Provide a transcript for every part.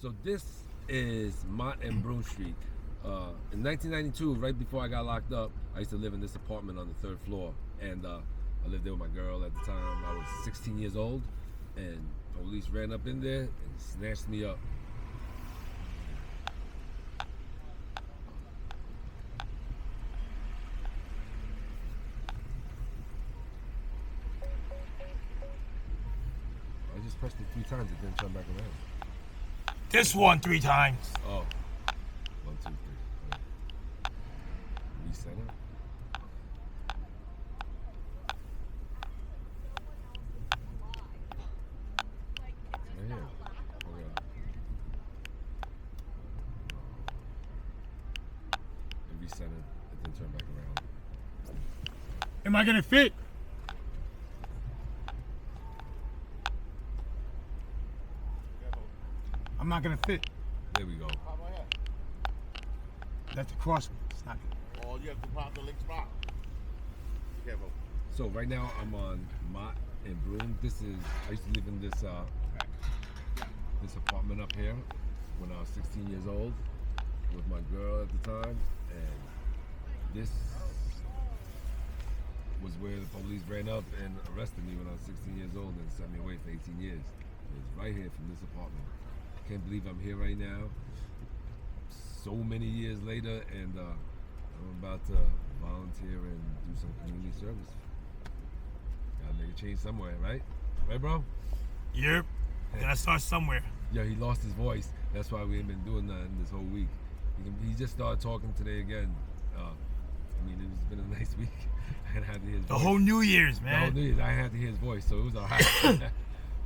So this is Mott and Broom Street. In 1992, right before I got locked up, I used to live in this apartment on the 3rd floor, and I lived there with my girl at the time. I was 16 years old, and police ran up in there and snatched me up. I just pressed it 3 times, it didn't turn back around. This one 3 times. Oh. 1, 2, 3. Right. Reset it. Right here. Okay. And reset it. It didn't turn back around. Am I gonna fit? I'm not gonna fit. There we go. That's the crossway. It's not. Oh, you have to pop the link spot. Be careful. So right now I'm on Mott and Broom. I used to live in this apartment up here when I was 16 years old with my girl at the time, and this was where the police ran up and arrested me when I was 16 years old and sent me away for 18 years. It was right here from this apartment. Can't believe I'm here right now, so many years later, and I'm about to volunteer and do some community service. Gotta make a change somewhere, right? Right, bro? Yep. Gotta start somewhere. Yeah, he lost his voice. That's why we ain't been doing nothing this whole week. He just started talking today again. I mean, it's been a nice week. I had to hear his voice. The whole New Year's, man. The whole New Year's, I had to hear his voice, so it was alright.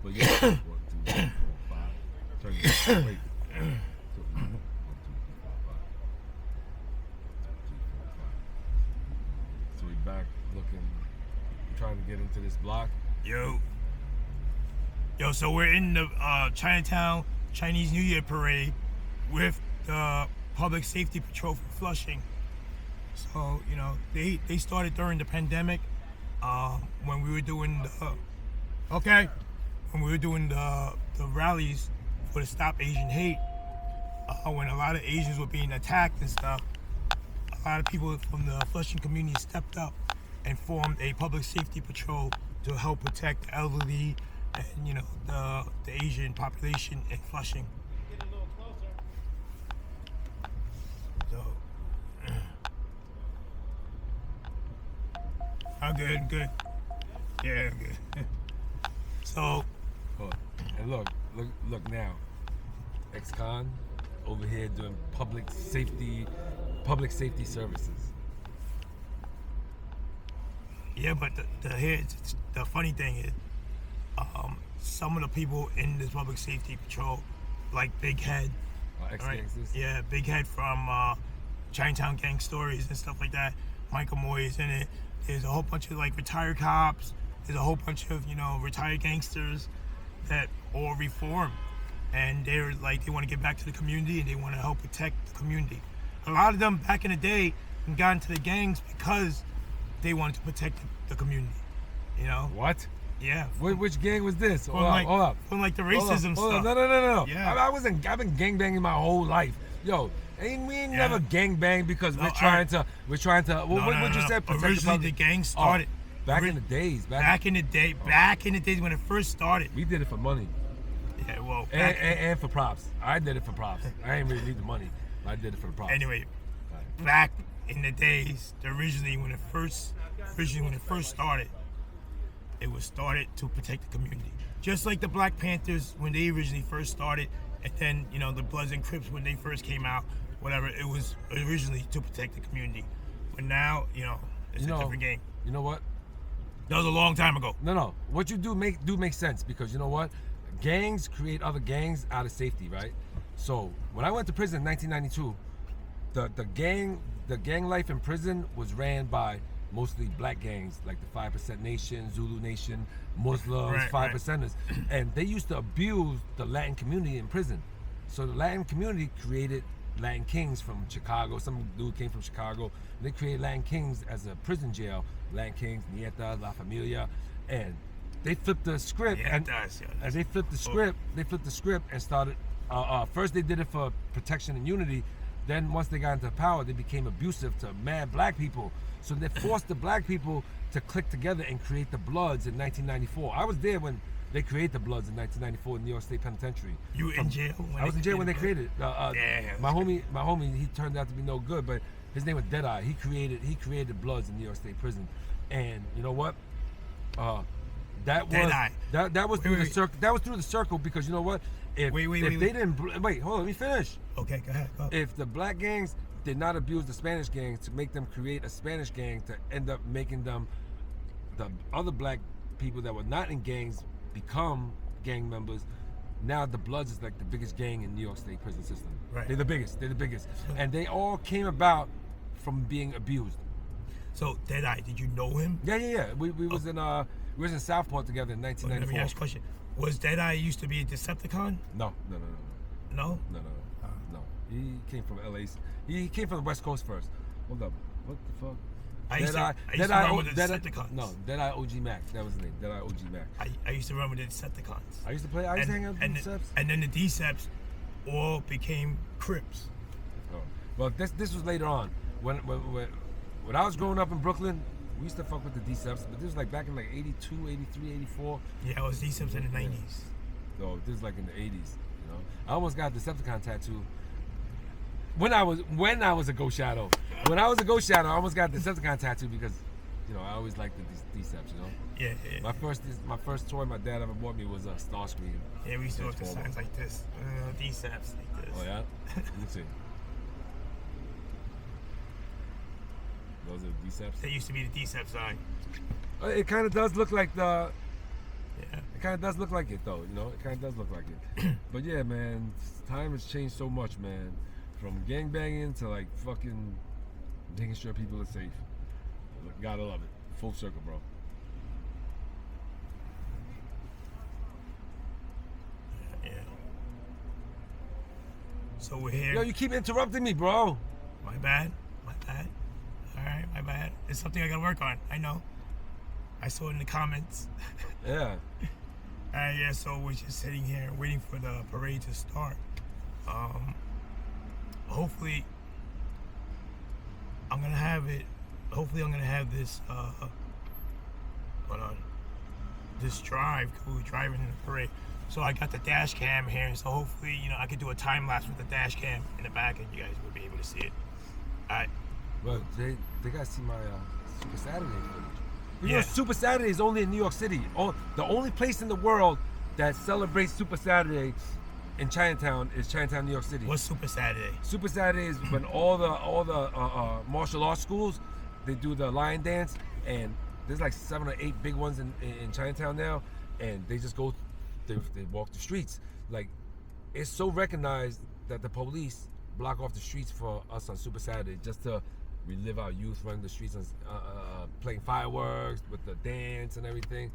But yeah, 1, 2, 3, 4, 5. Turn it. Wait. 1, 2, 3, 4, 5. 1, 2, 3, 4, 5. 1, 2, 3, 4, 5. So we back looking, trying to get into this block. Yo, so we're in the Chinatown Chinese New Year parade with the Public Safety Patrol for Flushing. So, you know, they started during the pandemic when we were doing the rallies for the Stop Asian Hate, when a lot of Asians were being attacked and stuff. A lot of people from the Flushing community stepped up and formed a public safety patrol to help protect the elderly and, you know, the Asian population in Flushing. Get a little closer. So, good. Yeah, good. So, Oh, and look now. Ex-con over here doing public safety services. yeah, but the funny thing is, some of the people in this public safety patrol, like Big Head, Ex-gangsters. right? Yeah, Big Head from Chinatown Gang Stories and stuff like that. Michael Moy is in it. There's a whole bunch of like retired cops. There's a whole bunch of, you know, retired gangsters that all reform, and they're like, they want to get back to the community and they want to help protect the community. A lot of them back in the day got into the gangs because they wanted to protect the community. You know? What? Yeah. Which gang was this? From Hold up. From like the racism Hold stuff. up. No. Yeah. I've been gangbanging my whole life. Yo, we ain't never gangbang because we're trying to. What you said? Protect Originally, the gang started. Back in the days. Back in the days when it first started. We did it for money. Yeah, well. And for props. I did it for props. I didn't really need the money. I did it for the props. Anyway, back in the days, originally when it first started, it was started to protect the community. Just like the Black Panthers when they originally first started, and then, you know, the Bloods and Crips when they first came out, whatever, it was originally to protect the community. But now, you know, it's a different game. You know what? That was a long time ago. No. What you do make sense, because you know what? Gangs create other gangs out of safety, right? So when I went to prison in 1992, the gang life in prison was ran by mostly black gangs, like the 5% Nation, Zulu Nation, Muslims, 5%ers. And they used to abuse the Latin community in prison. So the Latin community created Latin Kings from Chicago. Some dude came from Chicago. They created Latin Kings as a prison jail. Latin Kings, Nieta, La Familia. And they flipped the script. Yeah, and they flipped the script and started First they did it for protection and unity. Then once they got into power, they became abusive to mad black people. So they forced the black people to click together and create the Bloods in 1994. I was there when they created the Bloods in 1994 in New York State Penitentiary. You were in jail? I was in jail when they created it. My homie, he turned out to be no good, but his name was Deadeye. He created Bloods in New York State Prison, and you know what? That was through the circle. That was through the circle because you know what? If they didn't wait, hold on, let me finish. Okay, go ahead. Go. If the black gangs did not abuse the Spanish gangs to make them create a Spanish gang to end up making them the other black people that were not in gangs become gang members. Now the Bloods is like the biggest gang in New York State prison system. Right. They're the biggest, and they all came about from being abused. So Deadeye, did you know him? Yeah. We was in Southport together in 1994. Let me ask you a question. Was Deadeye used to be a Decepticon? No. No? No. He came from LA. He came from the West Coast first. Hold up. What the fuck? I used to run with the Decepticons. No, Deadeye OG Mac. That was the name. Deadeye OG Mac. I used to run with the Decepticons. I used to hang out with the Deceps. And then the Deceps all became Crips. Oh. Well, this was later on. When I was growing up in Brooklyn, we used to fuck with the Deceps, but this was like back in like 82, 83, 84. Yeah, it was Deceps in the 90s. So this is like in the 80s, you know. I almost got a Decepticon tattoo. When I was a Ghost Shadow. When I was a Ghost Shadow, I almost got the Decepticon tattoo because, you know, I always liked the Deceps, you know. Yeah. My first toy my dad ever bought me was a Starscream. Yeah, we used to have the signs like this. Deceps like this. Oh yeah? Let me see. Those are Deceps? That used to be the Decep sign. It kind of does look like the... Yeah. It kind of does look like it though, you know? It kind of does look like it. But yeah, man, time has changed so much, man. From gangbanging to like fucking making sure people are safe. Gotta love it. Full circle, bro. Yeah. So we're here. Yo, you keep interrupting me, bro. My bad. Alright, my bad. It's something I gotta work on. I know. I saw it in the comments. Yeah. Alright, yeah, so we're just sitting here waiting for the parade to start. Hopefully I'm gonna have this this drive, cool, driving in the parade. So I got the dash cam here, so hopefully, you know, I could do a time lapse with the dash cam in the back and you guys will be able to see it. Alright. Well, they gotta see my Super Saturday footage. You Yeah. know, Super Saturday is only in New York City. The only place in the world that celebrates Super Saturday in Chinatown is Chinatown, New York City. What's Super Saturday? Super Saturday is when all the martial arts schools, they do the lion dance, and there's like 7 or 8 big ones in Chinatown now, and they just go, they walk the streets. Like, it's so recognized that the police block off the streets for us on Super Saturday just to relive our youth, running the streets and playing fireworks with the dance and everything.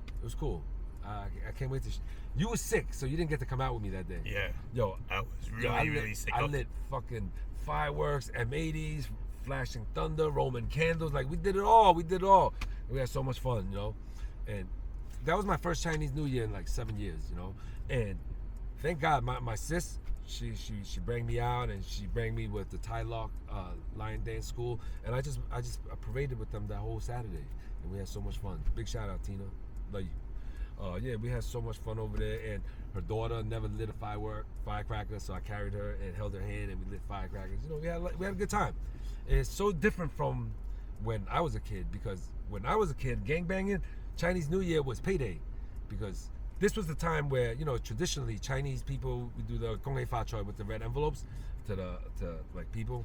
It was cool. I can't wait to. You were sick, so you didn't get to come out with me that day. Yeah. Yo, I was really sick. I lit fucking fireworks, M80s, flashing thunder, Roman candles. Like, we did it all. We had so much fun, you know. And that was my first Chinese New Year in like 7 years, you know. And thank God, my sis, she bring me out, and she bring me with the Tai Lock Lion Dance School, and I just paraded with them that whole Saturday, and we had so much fun. Big shout out, Tina, love you. Yeah, we had so much fun over there, and her daughter never lit a firecracker, so I carried her and held her hand, and we lit firecrackers. You know, we had a good time. It's so different from when I was a kid, because when I was a kid, gangbanging, Chinese New Year was payday, because this was the time where, you know, traditionally Chinese people would do the Gong Hei Fa Choi with the red envelopes to like people.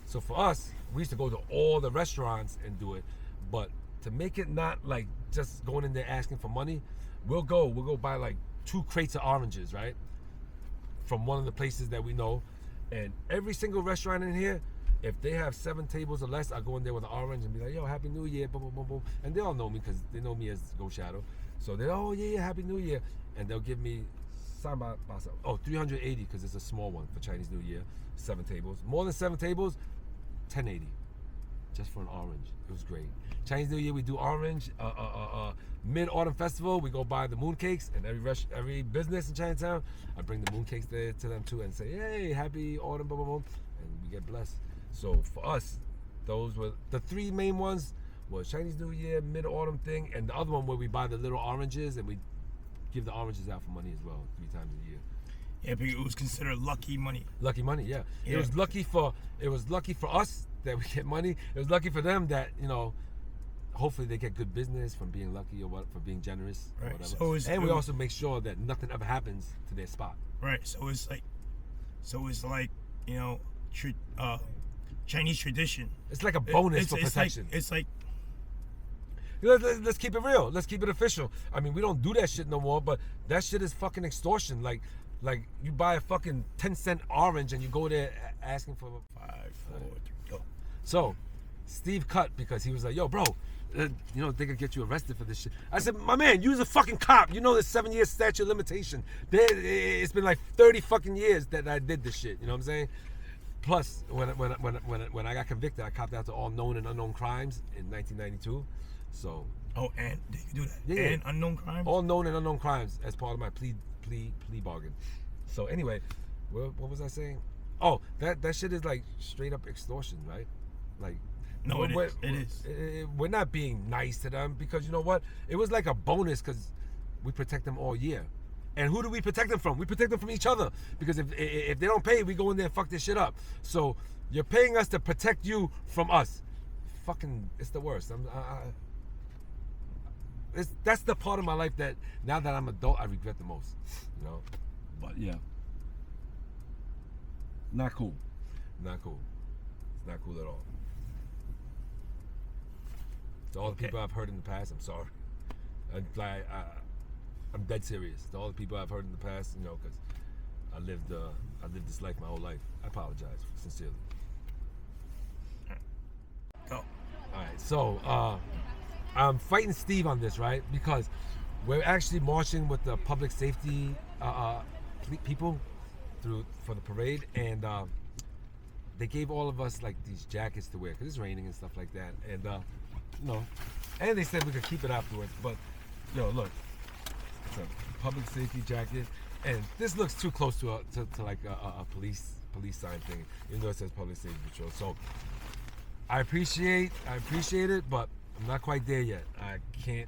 So for us, we used to go to all the restaurants and do it, but to make it not like just going in there asking for money, we'll go buy like 2 crates of oranges, right? From one of the places that we know. And every single restaurant in here, if they have 7 tables or less, I go in there with an orange and be like, yo, Happy New Year, boom, boom, boom, boom. And they all know me because they know me as Ghost Shadow. So they're, oh, yeah, Happy New Year. And they'll give me, 380 because it's a small one for Chinese New Year, 7 tables. More than 7 tables, 1080. just for an orange. It was great. Chinese New Year we do orange. Mid-autumn festival we go buy the mooncakes, and every business in Chinatown I bring the mooncakes there to them too and say, hey, happy autumn, blah blah blah, and we get blessed. So for us, those were the three main ones. Was Chinese New Year, mid-autumn thing, and the other one where we buy the little oranges and we give the oranges out for money as well 3 times a year. Yeah, but it was considered lucky money. Lucky money, yeah. It was lucky for us that we get money. It was lucky for them that, you know, hopefully they get good business from being lucky or what, for being generous or Right. whatever. And we also make sure that nothing ever happens to their spot. Right. So it's like, you know, Chinese tradition. It's like a bonus for protection. It's like let's keep it real. Let's keep it official. I mean, we don't do that shit no more, but that shit is fucking extortion. Like you buy a fucking 10-cent orange and you go there asking for 5, 4, 3, go. So, Steve cut because he was like, yo, bro, you know, they could get you arrested for this shit. I said, my man, you's a fucking cop. You know there's 7-year statute of limitation. It's been like 30 fucking years that I did this shit. You know what I'm saying? Plus, when I got convicted, I copped out to all known and unknown crimes in 1992. So. Oh, and did you do that? Yeah. And unknown crimes? All known and unknown crimes as part of my plea bargain. So anyway, what was I saying? Oh, that shit is like straight up extortion, right? Like. No, it is. We're not being nice to them because you know what? It was like a bonus because we protect them all year. And who do we protect them from? We protect them from each other because if they don't pay, we go in there and fuck this shit up. So you're paying us to protect you from us. Fucking, it's the worst. That's the part of my life that now that I'm adult, I regret the most. You know? But yeah. Not cool. Not cool. It's not cool at all. To all the people I've heard in the past, I'm sorry. I'm dead serious. To all the people I've heard in the past, you know, because I lived this life my whole life. I apologize sincerely. Go. All right, so I'm fighting Steve on this, right? Because we're actually marching with the public safety people for the parade, and they gave all of us like these jackets to wear because it's raining and stuff like that, and you know, and they said we could keep it afterwards. But yo, look, it's a public safety jacket, and this looks too close to like a police sign thing, even though it says public safety patrol. So I appreciate it, but I'm not quite there yet. I mean,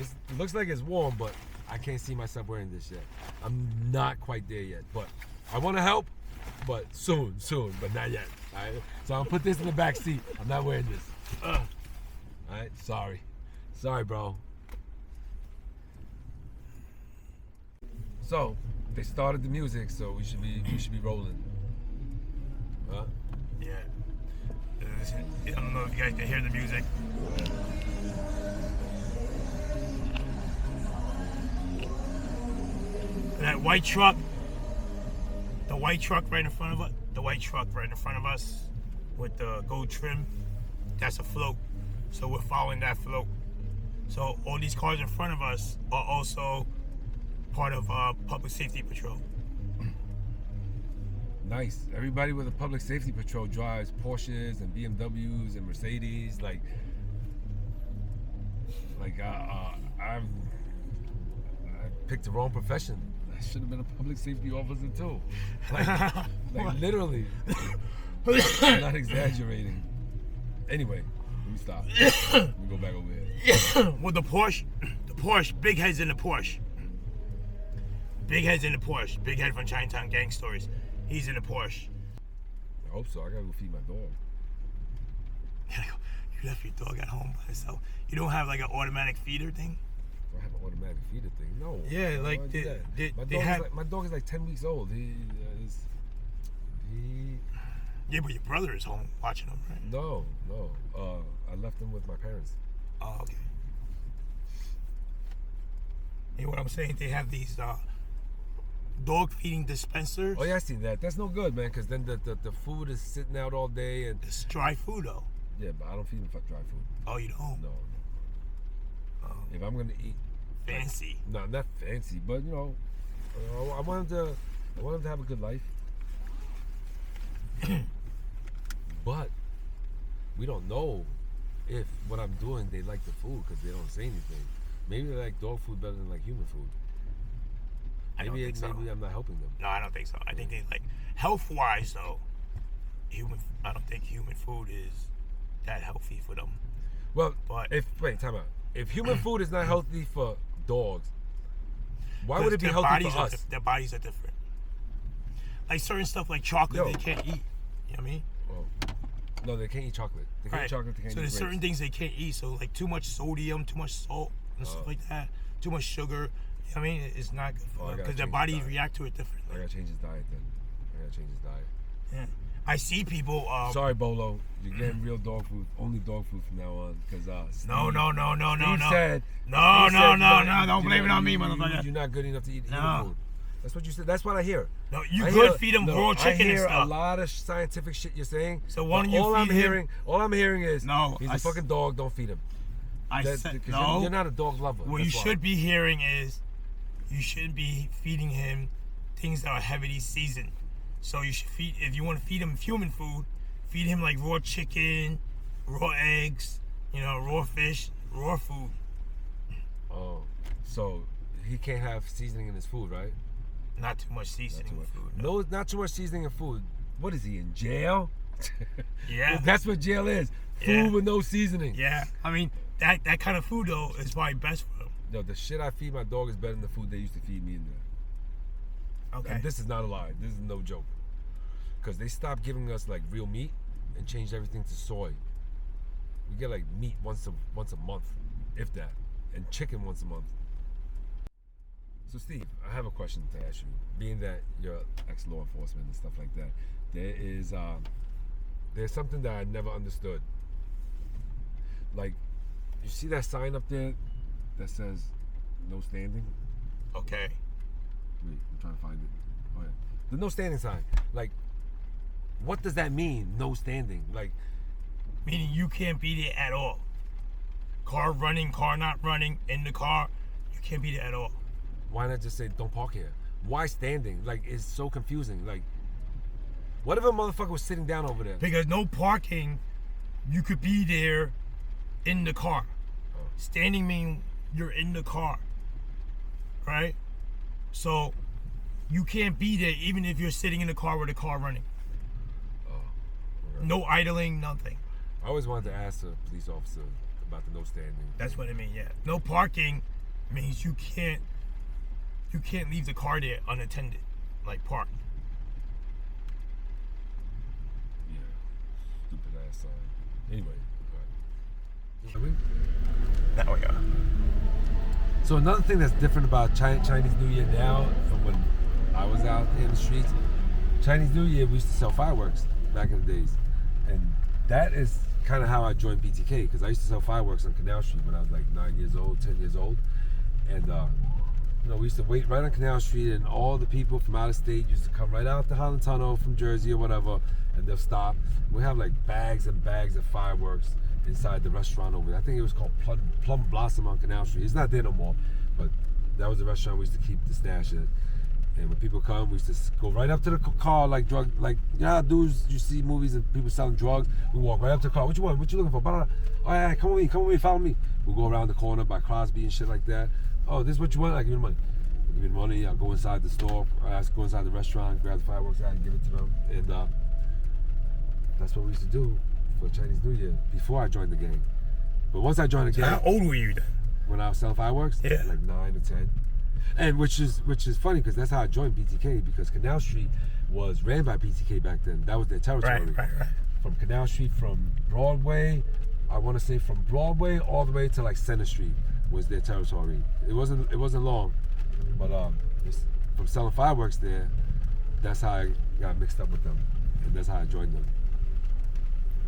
it looks like it's warm, but I can't see myself wearing this yet. I'm not quite there yet, but I want to help, but soon, but not yet. All right, so I'll put this in the back seat. I'm not wearing this. All right, sorry, bro. So they started the music, so we should be rolling. Huh? Yeah. I don't know if you guys can hear the music. That white truck, the white truck right in front of us, with the gold trim, that's a float. So we're following that float. So all these cars in front of us are also part of public safety patrol. Nice. Everybody with a public safety patrol drives Porsches and BMWs and Mercedes. I picked the wrong profession. I should have been a public safety officer too. Like literally. I'm not exaggerating. Anyway, let me stop. Let me go back over here. With the Porsche, big heads in the Porsche. Big heads in the Porsche. Big head from Chinatown Gang Stories. He's in the Porsche. I hope so. I gotta go feed my dog. You left your dog at home by itself. You don't have like an automatic feeder thing? I have an automatic feeder thing. No. Yeah, like my dog is like 10 weeks old. Yeah, but your brother is home watching him, right? No. I left him with my parents. Oh, okay. And what I'm saying, they have these dog feeding dispenser. Oh yeah, I seen that. That's no good, man, because then the food is sitting out all day and it's dry food though. Yeah, but I don't feed them dry food. Oh, you don't? No. If I'm gonna eat fancy. No, not fancy, but you know, I want them to have a good life. But we don't know if what I'm doing they like the food because they don't say anything. Maybe they like dog food better than like human food. I don't think so. Maybe I'm not helping them. No, I don't think so. I think they like health-wise though. I don't think human food is that healthy for them. Well, But time out. If human food is not healthy for dogs, why would it be healthy for us? Their bodies are different. Like certain stuff like chocolate, they can't eat. You know what I mean? Oh. No, they can't eat chocolate. They can't eat chocolate. They can't so eat there's grapes. certain things they can't eat. So like too much sodium, too much salt, and stuff like that. Too much sugar. You know what I mean? It's not good for them because their bodies react to it differently. I gotta change his diet then. Yeah. I see people. Sorry, Bolo. You're getting real dog food. Only dog food from now on. Because No. Steve Said, no. Don't blame it on me, motherfucker. You're not good enough to eat No. human food. That's what you said. That's what I hear. No, you could feed them raw chicken and stuff. I hear a lot of scientific shit you're saying. So why don't you all feed him? All I'm hearing is No, he's a fucking dog. Don't feed him. I said no. You're not a dog lover. What you should be hearing is you shouldn't be feeding him things that are heavily seasoned. So you should feed, if you want to feed him human food, feed him like raw chicken, raw eggs, raw fish, raw food. Oh, so he can't have seasoning in his food, right? Not too much seasoning in food. No, not too much seasoning in food. What is he, in jail? Yeah. That's what jail is. Food with no seasoning. Yeah. I mean, that kind of food, though, is probably best for him. No, the shit I feed my dog is better than the food they used to feed me in there. Okay. And this is not a lie. This is no joke. Because they stopped giving us like real meat and changed everything to soy. We get like meat once a month, if that, and chicken once a month. So Steve, I have a question to ask you. Being that you're ex-law enforcement and stuff like that, there's something that I never understood. Like, you see that sign up there that says no standing? Okay. Wait, I'm trying to find it. Oh yeah, the no standing sign. Like, what does that mean? No standing. Like, meaning you can't be there at all. Car running, car not running, in the car, you can't be there at all. Why not just say don't park here? Why standing? Like, it's so confusing. Like, what if a motherfucker was sitting down over there? Because no parking, you could be there in the car. Oh. Standing means you're in the car, right? So you can't be there even if you're sitting in the car with the car running. Oh, okay. No idling, nothing. I always wanted to ask a police officer about the no standing. That's what I mean, yeah. No parking means you can't leave the car there unattended, like parked. Yeah, stupid ass sign. Anyway, go ahead. Now we are. So another thing that's different about Chinese New Year now from when I was out in the streets, Chinese New Year we used to sell fireworks back in the days, and that is kind of how I joined BTK, because I used to sell fireworks on Canal Street when I was like 9 years old, 10 years old, and we used to wait right on Canal Street, and all the people from out of state used to come right out the Holland Tunnel from Jersey or whatever, and they'll stop. We have like bags and bags of fireworks inside the restaurant over there. I think it was called Plum Blossom on Canal Street. It's not there no more, but that was the restaurant we used to keep the stash at. And when people come, we used to go right up to the car like dudes, you see movies of people selling drugs. We walk right up to the car. What you want? What you looking for? Oh yeah, come with me, follow me. We'll go around the corner by Crosby and shit like that. Oh, this is what you want? I give you the money. Give me the money. I'll go inside the store. Go inside the restaurant, grab the fireworks out, and give it to them. And that's what we used to do for Chinese New Year before I joined the gang. But once I joined the gang, How old were you then? when I was selling fireworks, Yeah. like 9 or 10. And which is funny because that's how I joined BTK, because Canal Street was ran by BTK back then. That was their territory. Right. From Canal Street, from Broadway, I want to say from Broadway all the way to like Center Street was their territory. It wasn't long, but from selling fireworks there, that's how I got mixed up with them, and that's how I joined them.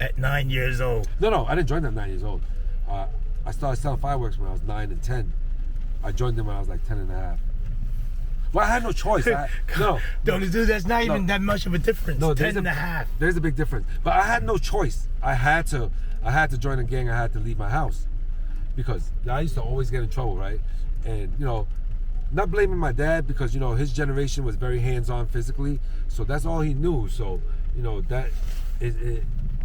At 9 years old. No, I didn't join them 9 years old. I started selling fireworks when I was 9 and 10. I joined them when I was like 10 and a half. Well, I had no choice. No, dude, that's not even that much of a difference. No, 10 and a half. There's a big difference. But I had no choice. I had to join a gang. I had to leave my house because I used to always get in trouble, right? And not blaming my dad, because his generation was very hands-on physically, so that's all he knew. So that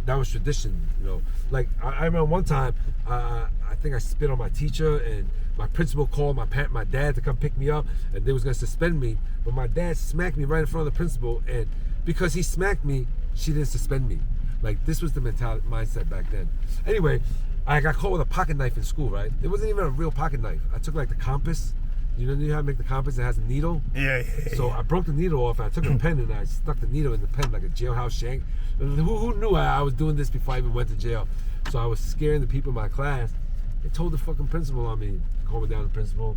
that was tradition, you know. Like I remember one time, I think I spit on my teacher, and my principal called my dad to come pick me up, and they was gonna suspend me. But my dad smacked me right in front of the principal, and because he smacked me, she didn't suspend me. Like this was the mindset back then. Anyway, I got caught with a pocket knife in school, right? It wasn't even a real pocket knife. I took like the compass. You know how to make the compass? It has a needle. Yeah. So I broke the needle off, and I took a pen and I stuck the needle in the pen like a jailhouse shank. Who knew I was doing this before I even went to jail? So I was scaring the people in my class. They told the fucking principal on me, called me down to the principal.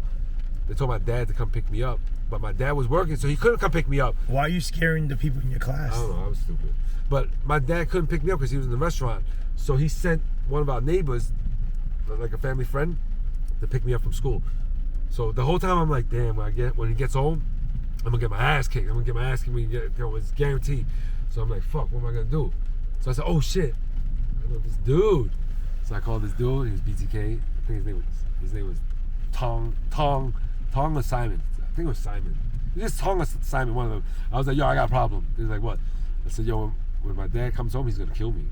They told my dad to come pick me up, but my dad was working, so he couldn't come pick me up. Why are you scaring the people in your class? I don't know, I was stupid. But my dad couldn't pick me up because he was in the restaurant. So he sent one of our neighbors, like a family friend, to pick me up from school. So the whole time I'm like, damn, when he gets home, I'm gonna get my ass kicked. I'm gonna get my ass kicked when he it's guaranteed. So I'm like, fuck, what am I gonna do? So I said, oh shit, I know this dude. So I called this dude, he was BTK. I think his name was Tong or Simon. I think it was Simon. He just Tong or Simon, one of them. I was like, yo, I got a problem. He was like, what? I said, yo, when my dad comes home, he's gonna kill me.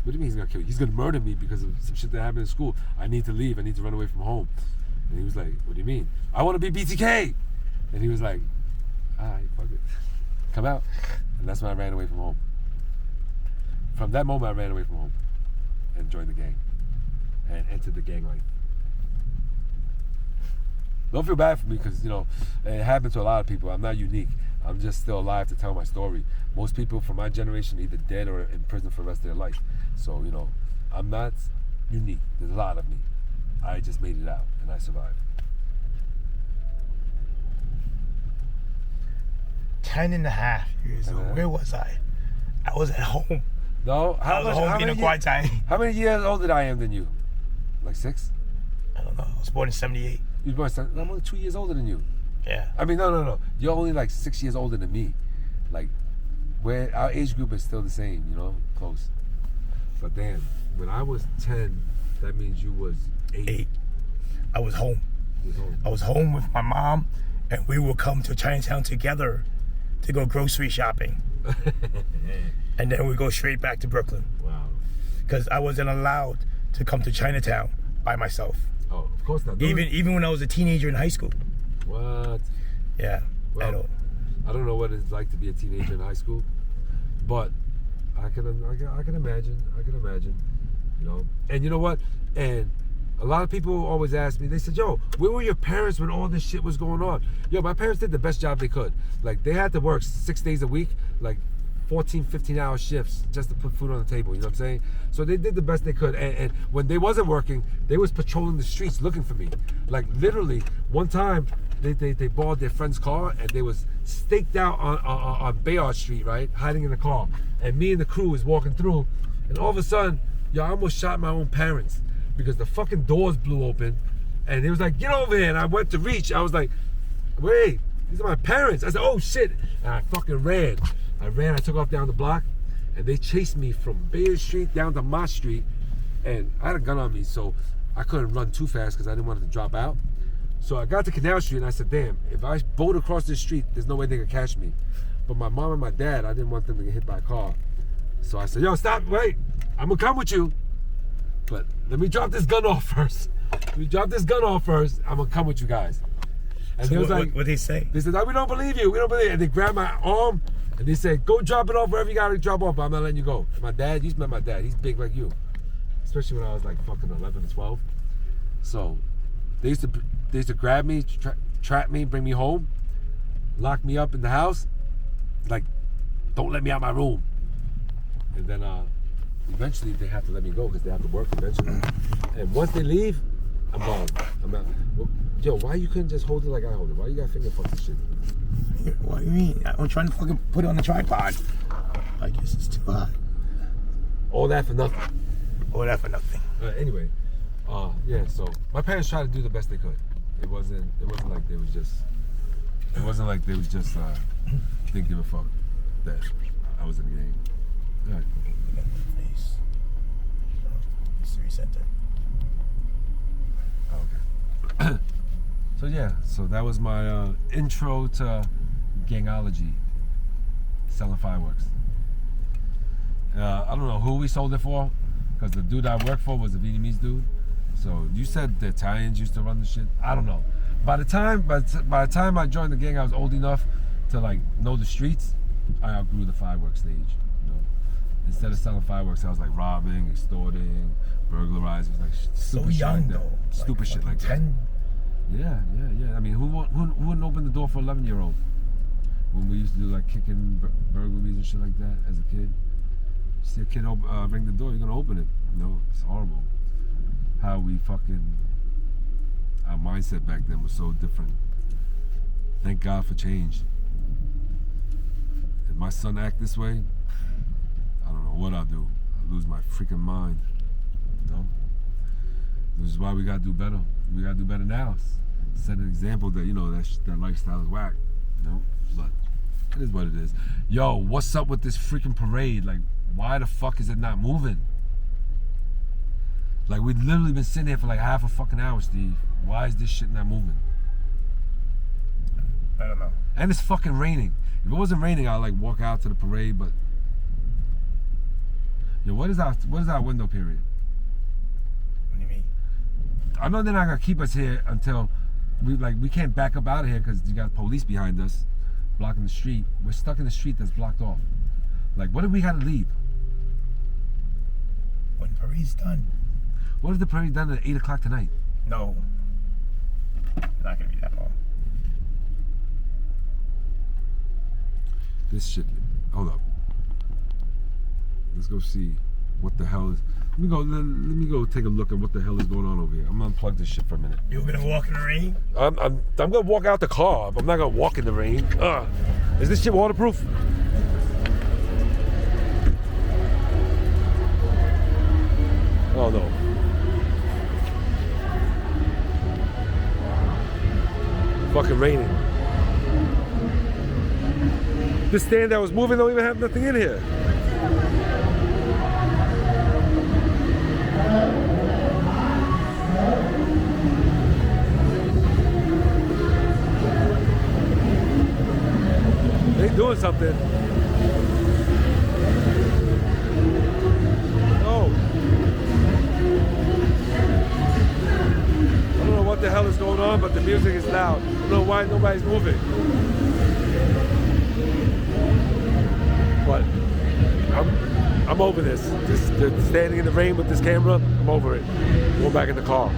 What do you mean he's gonna kill you? He's gonna murder me because of some shit that happened in school. I need to leave. I need to run away from home. And he was like, what do you mean? I want to be BTK. And he was like, all right, fuck it. Come out. And that's when I ran away from home. From that moment, I ran away from home and joined the gang and entered the gang life. Don't feel bad for me because, you know, it happened to a lot of people. I'm not unique. I'm just still alive to tell my story. Most people from my generation are either dead or in prison for the rest of their life. So, you know, I'm not unique. There's a lot of me. I just made it out and I survived. 10 and a half years old. Where was I? I was at home. No? I was home in a quiet time. How many years older I am than you? Like 6? I don't know. I was born in 78. You were born I'm only 2 years older than you. Yeah. I mean, no. You're only like 6 years older than me. Like, where our age group is still the same, you know? Close. But damn, when I was 10, that means you was 8. I was home. I was home with my mom, and we would come to Chinatown together to go grocery shopping. And then we go straight back to Brooklyn. Wow. Because I wasn't allowed to come to Chinatown by myself. Oh, of course not. Even when I was a teenager in high school. What? Yeah. Well, I don't know what it's like to be a teenager in high school, but I can imagine. You know, and you know what? And a lot of people always ask me. They said, "Yo, where were your parents when all this shit was going on?" Yo, my parents did the best job they could. Like they had to work 6 days a week, like 14, 15-hour shifts just to put food on the table. You know what I'm saying? So they did the best they could. And when they wasn't working, they was patrolling the streets looking for me. Like literally, one time they borrowed their friend's car and they was staked out on Bayard Street, right, hiding in the car. And me and the crew was walking through, and all of a sudden, yo, I almost shot my own parents because the fucking doors blew open, and they was like, "Get over here!" And I went to reach. I was like, "Wait, these are my parents." I said, "Oh shit!" And I fucking ran. I took off down the block, and they chased me from Bayard Street down to Mott Street, and I had a gun on me, so I couldn't run too fast because I didn't want it to drop out. So I got to Canal Street, and I said, damn, if I boat across this street, there's no way they could catch me. But my mom and my dad, I didn't want them to get hit by a car. So I said, yo, stop, wait, I'm gonna come with you, but let me drop this gun off first. I'm gonna come with you guys. And So they was what like, they say? They said, "No, we don't believe you. And they grabbed my arm and they said, go drop it off wherever you gotta drop off, but I'm not letting you go. My dad, you met my dad. He's big like you. Especially when I was like fucking 11 or 12. So they used to grab me, trap me, bring me home, lock me up in the house, like, don't let me out my room. And then eventually they have to let me go because they have to work eventually. And once they leave, I'm gone. I'm out. Well, yo, why you couldn't just hold it like I hold it? Why you got finger fuck this shit? What do you mean? I'm trying to fucking put it on the tripod. I guess it's too hot. All that for nothing. All that for nothing. Anyway, yeah. So my parents tried to do the best they could. It wasn't like they was just. It wasn't like they was just didn't give a fuck that I was in the game. All right. Face. History Center. Okay. So yeah, so that was my intro to gangology, selling fireworks. I don't know who we sold it for, because the dude I worked for was a Vietnamese dude. So you said the Italians used to run the shit. I don't know. By the time I joined the gang, I was old enough to like know the streets. I outgrew the fireworks stage. You know, instead of selling fireworks, I was like robbing, extorting, burglarizing, like So stupid young shit like though. that. Stupid shit like that. 10. Yeah. I mean, who wouldn't open the door for 11-year-old? When we used to do like kicking burglaries and shit like that as a kid. You see a kid ring the door, you're gonna open it. No, it's horrible. How we our mindset back then was so different. Thank God for change. If my son act this way, I don't know what I'll do. I'll lose my freaking mind. You know? This is why we gotta do better. We gotta do better now. Set an example that, you know, that lifestyle is whack. You know? But it is what it is. Yo, what's up with this freaking parade? Like, why the fuck is it not moving? Like, we've literally been sitting here for like half a fucking hour, Steve. Why is this shit not moving? I don't know. And it's fucking raining. If it wasn't raining, I'd like walk out to the parade, but yo, what is our window period? What do you mean? I know they're not gonna keep us here until we can't back up out of here because you got police behind us blocking the street. We're stuck in the street that's blocked off. Like, what if we gotta leave? When parade's done. What if the parade's done at 8 o'clock tonight? No. Not gonna be that long. This shit. Hold up. Let's go see what the hell is. Let me go take a look at what the hell is going on over here. I'm gonna unplug this shit for a minute. You're gonna walk in the rain? I'm gonna walk out the car, but I'm not gonna walk in the rain. Is this shit waterproof? Oh no. Fucking raining. This stand that was moving don't even have nothing in here. They doing something. Oh. I don't know what the hell is going on, but the music is loud. I don't know why nobody's moving. But I'm over this. Just standing in the rain with this camera, I'm over it. Going back in the car.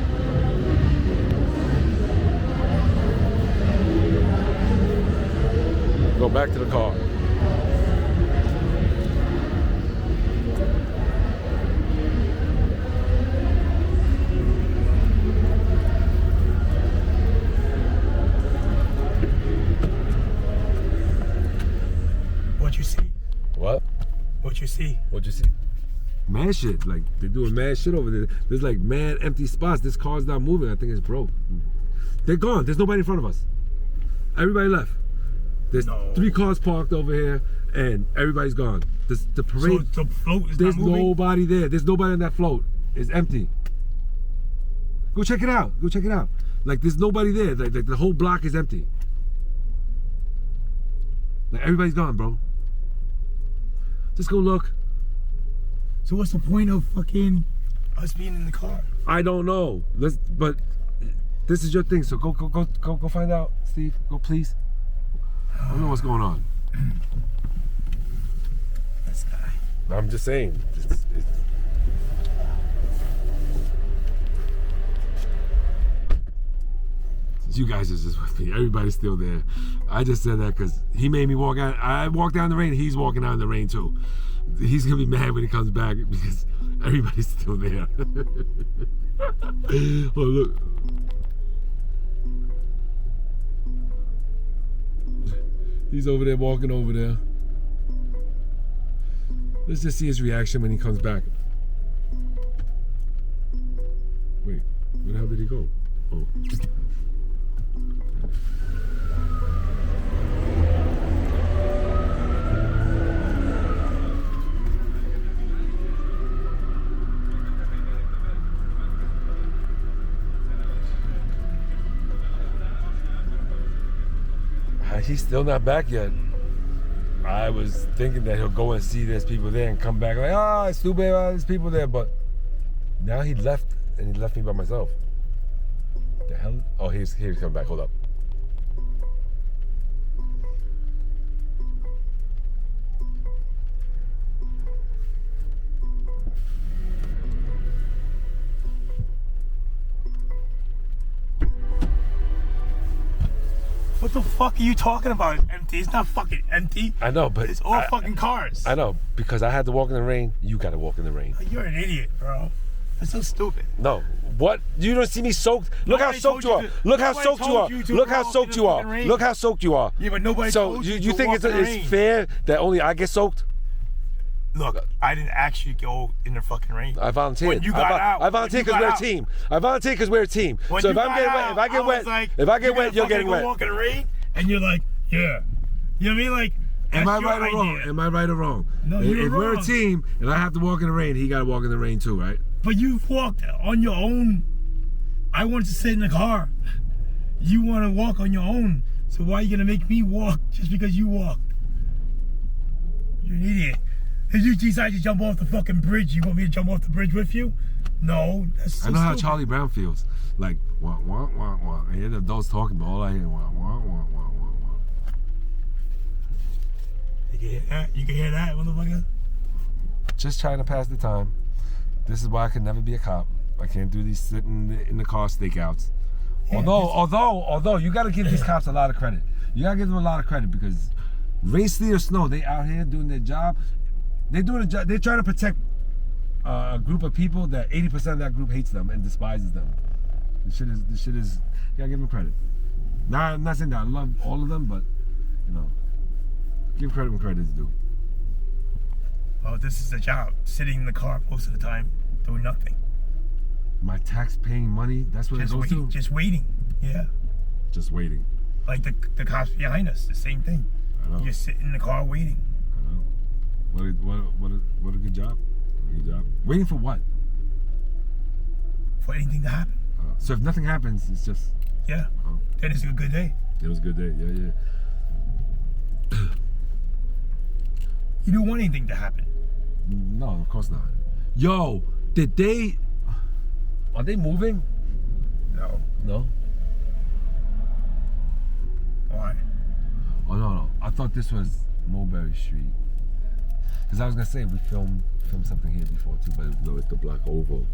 Go back to the car. What you see? What? What you see? What'd you see? Mad shit. Like, they're doing mad shit over there. There's like mad empty spots. This car's not moving. I think it's broke. They're gone. There's nobody in front of us. Everybody left. There's 3 cars parked over here, and everybody's gone. The parade. So the float is there's not moving? nobody there. There's nobody on that float. It's empty. Go check it out. Go check it out. Like, there's nobody there. Like the whole block is empty. Like, everybody's gone, bro. Just go look. So what's the point of fucking us being in the car? I don't know. But this is your thing. So go find out, Steve. Go, please. I don't know what's going on. This guy. I'm just saying. You guys are just with me. Everybody's still there. I just said that because he made me walk out. I walked down in the rain. He's walking out in the rain too. He's gonna be mad when he comes back because everybody's still there. Oh, look. He's over there walking over there. Let's just see his reaction when he comes back. Wait, where the hell did he go? Oh. He's still not back yet. I was thinking that he'll go and see there's people there and come back like, ah, it's stupid, there's people there. But now he left, and he left me by myself. The hell? Oh, he's coming back. Hold up. What the fuck are you talking about? It's empty. It's not fucking empty. I know, but It's all fucking cars. I know, because I had to walk in the rain. You got to walk in the rain. You're an idiot, bro. That's so stupid. No, what? You don't see me soaked? Look how Nobody soaked you told are. you to- Look how nobody soaked you told are. you to Look how walk in soaked the you are. fucking rain. Look how soaked you are. Yeah, but nobody So told you to think walk in the rain. it's fair that only I get soaked? Look, I didn't actually go in the fucking rain. I volunteered. When you got out. I volunteered because we're a team. I volunteered because we're a team. When So you if I'm got getting out, wet, if I get was wet, like, if I get wet, you're gonna getting fucking wet. go walk in the rain, and you're like, yeah. You know what I mean? Like, Am I that's right your or wrong? idea. Am I right or wrong? No, if you're we're a wrong. team and I have to walk in the rain, he got to walk in the rain too, right? But you walked on your own. I wanted to sit in the car. You want to walk on your own. So why are you going to make me walk just because you walked? You're an idiot. If you decide to jump off the fucking bridge, you want me to jump off the bridge with you? No, that's so I know how stupid. Charlie Brown feels. Like, wah, wah, wah, wah. I hear the adults talking, but all I hear, wah, wah, wah, wah, wah, wah. You can hear that? You can hear that, motherfucker? Just trying to pass the time. This is why I could never be a cop. I can't do these sitting in the car stakeouts. Although, you got to give these cops a lot of credit. You got to give them a lot of credit because rain, sleet, or snow, they out here doing their job. They're doing a job. They're trying to protect a group of people that 80% of that group hates them and despises them. This shit is. You gotta give them credit. Nah, I'm not saying that I love all of them, but you know, give credit when credit is due. Well, this is the job. Sitting in the car most of the time, doing nothing. My tax-paying money. That's what it goes to. Just waiting. Yeah. Just waiting. Like the cops behind us, the same thing. I know. You just sit in the car waiting. I know. What a good job. What a good job. Waiting for what? For anything to happen. So if nothing happens, it's just. Yeah. Oh. Then it's a good day. It was a good day. Yeah. You don't want anything to happen. No, of course not. Yo, are they moving? No. No. Why? Oh no. I thought this was Mulberry Street. Because I was gonna say we filmed something here before too, but no, it's the Black Oval.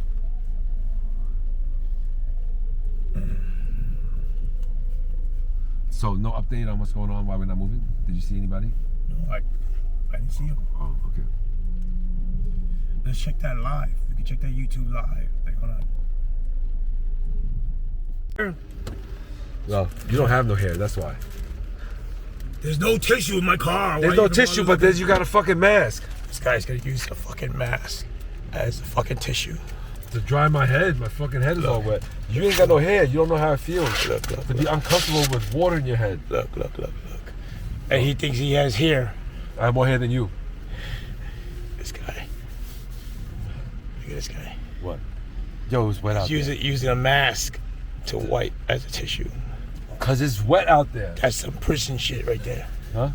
So no update on what's going on, why we're not moving? Did you see anybody? No, I didn't see him. Oh, okay. Let's check that live. We can check that YouTube live. Like, hold on. Well, you don't have no hair, that's why. There's no tissue in my car. There's no tissue, but you got a fucking mask. This guy's gonna use a fucking mask as a fucking tissue. To dry my head, my fucking head is all wet. You ain't got no hair, you don't know how it feels. Look, to be uncomfortable with water in your head. Look. And he thinks he has hair. I have more hair than you. This guy. Look at this guy. What? Yo, it's wet out there. Using a mask to wipe as a tissue. Cause it's wet out there. That's some prison shit right there. Huh?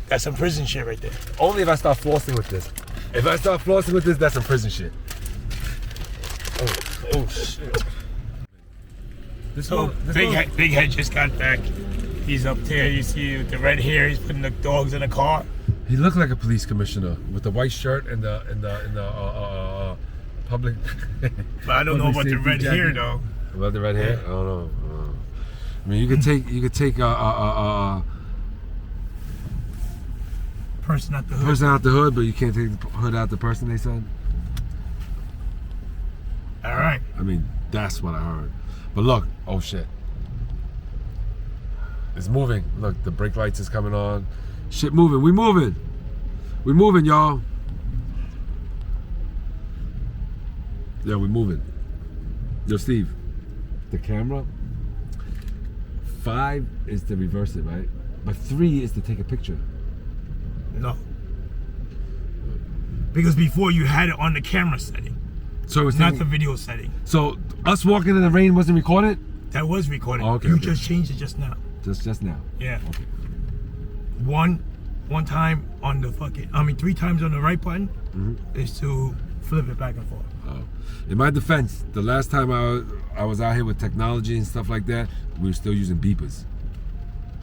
That's some prison shit right there. Only if I start flossing with this. If I start flossing with this, that's some prison shit. Oh shit. Big head just got back. He's up there. You see with the red hair. He's putting the dogs in the car. He looked like a police commissioner with the white shirt and the public. But I don't know about the red hair though. About the red hair? I don't know. I mean, you could take Person out the hood. person out the hood, but you can't take the hood out the person. They said. All right. I mean, that's what I heard. But look, oh shit. It's moving. Look, the brake lights is coming on. Shit moving. We moving. We moving, y'all. Yeah, we moving. Yo, Steve, the camera, 5 is to reverse it, right? But 3 is to take a picture. No. Because before you had it on the camera setting. So it's not the video setting. So us walking in the rain wasn't recorded? That was recorded. Oh, okay, you okay. just changed it just now. Just now. Yeah. Okay. 1 one time on the fucking, 3 times on the right button is to flip it back and forth. Oh. In my defense, the last time I was out here with technology and stuff like that, we were still using beepers.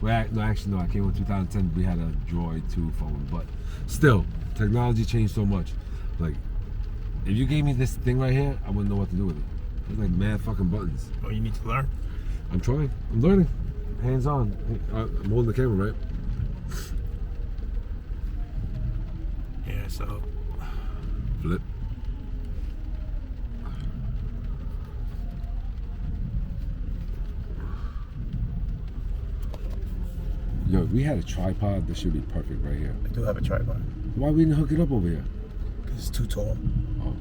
Well, no, actually, no. I came in 2010. We had a Droid 2 phone, but still, technology changed so much. Like, if you gave me this thing right here, I wouldn't know what to do with it. It's like mad fucking buttons. Oh, you need to learn. I'm trying. I'm learning. Hands on. I'm holding the camera, right? Yeah. So. Flip. Yo, we had a tripod. This should be perfect right here. I do have a tripod. Why we didn't hook it up over here? Because it's too tall. Oh.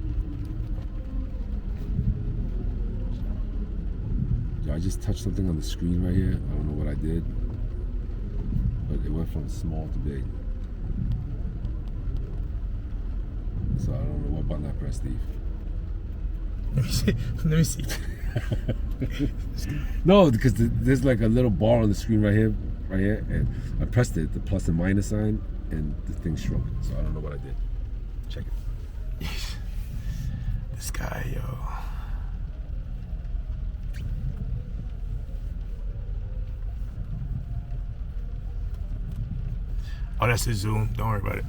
Yo, I just touched something on the screen right here. I don't know what I did, but it went from small to big. So I don't know what button I pressed, Steve. Let me see. Let me see. No, because there's like a little bar on the screen right here, and I pressed it, the plus and minus sign, and the thing shrunk. So I don't know what I did. Check it. This guy, yo. Oh, that's the zoom. Don't worry about it.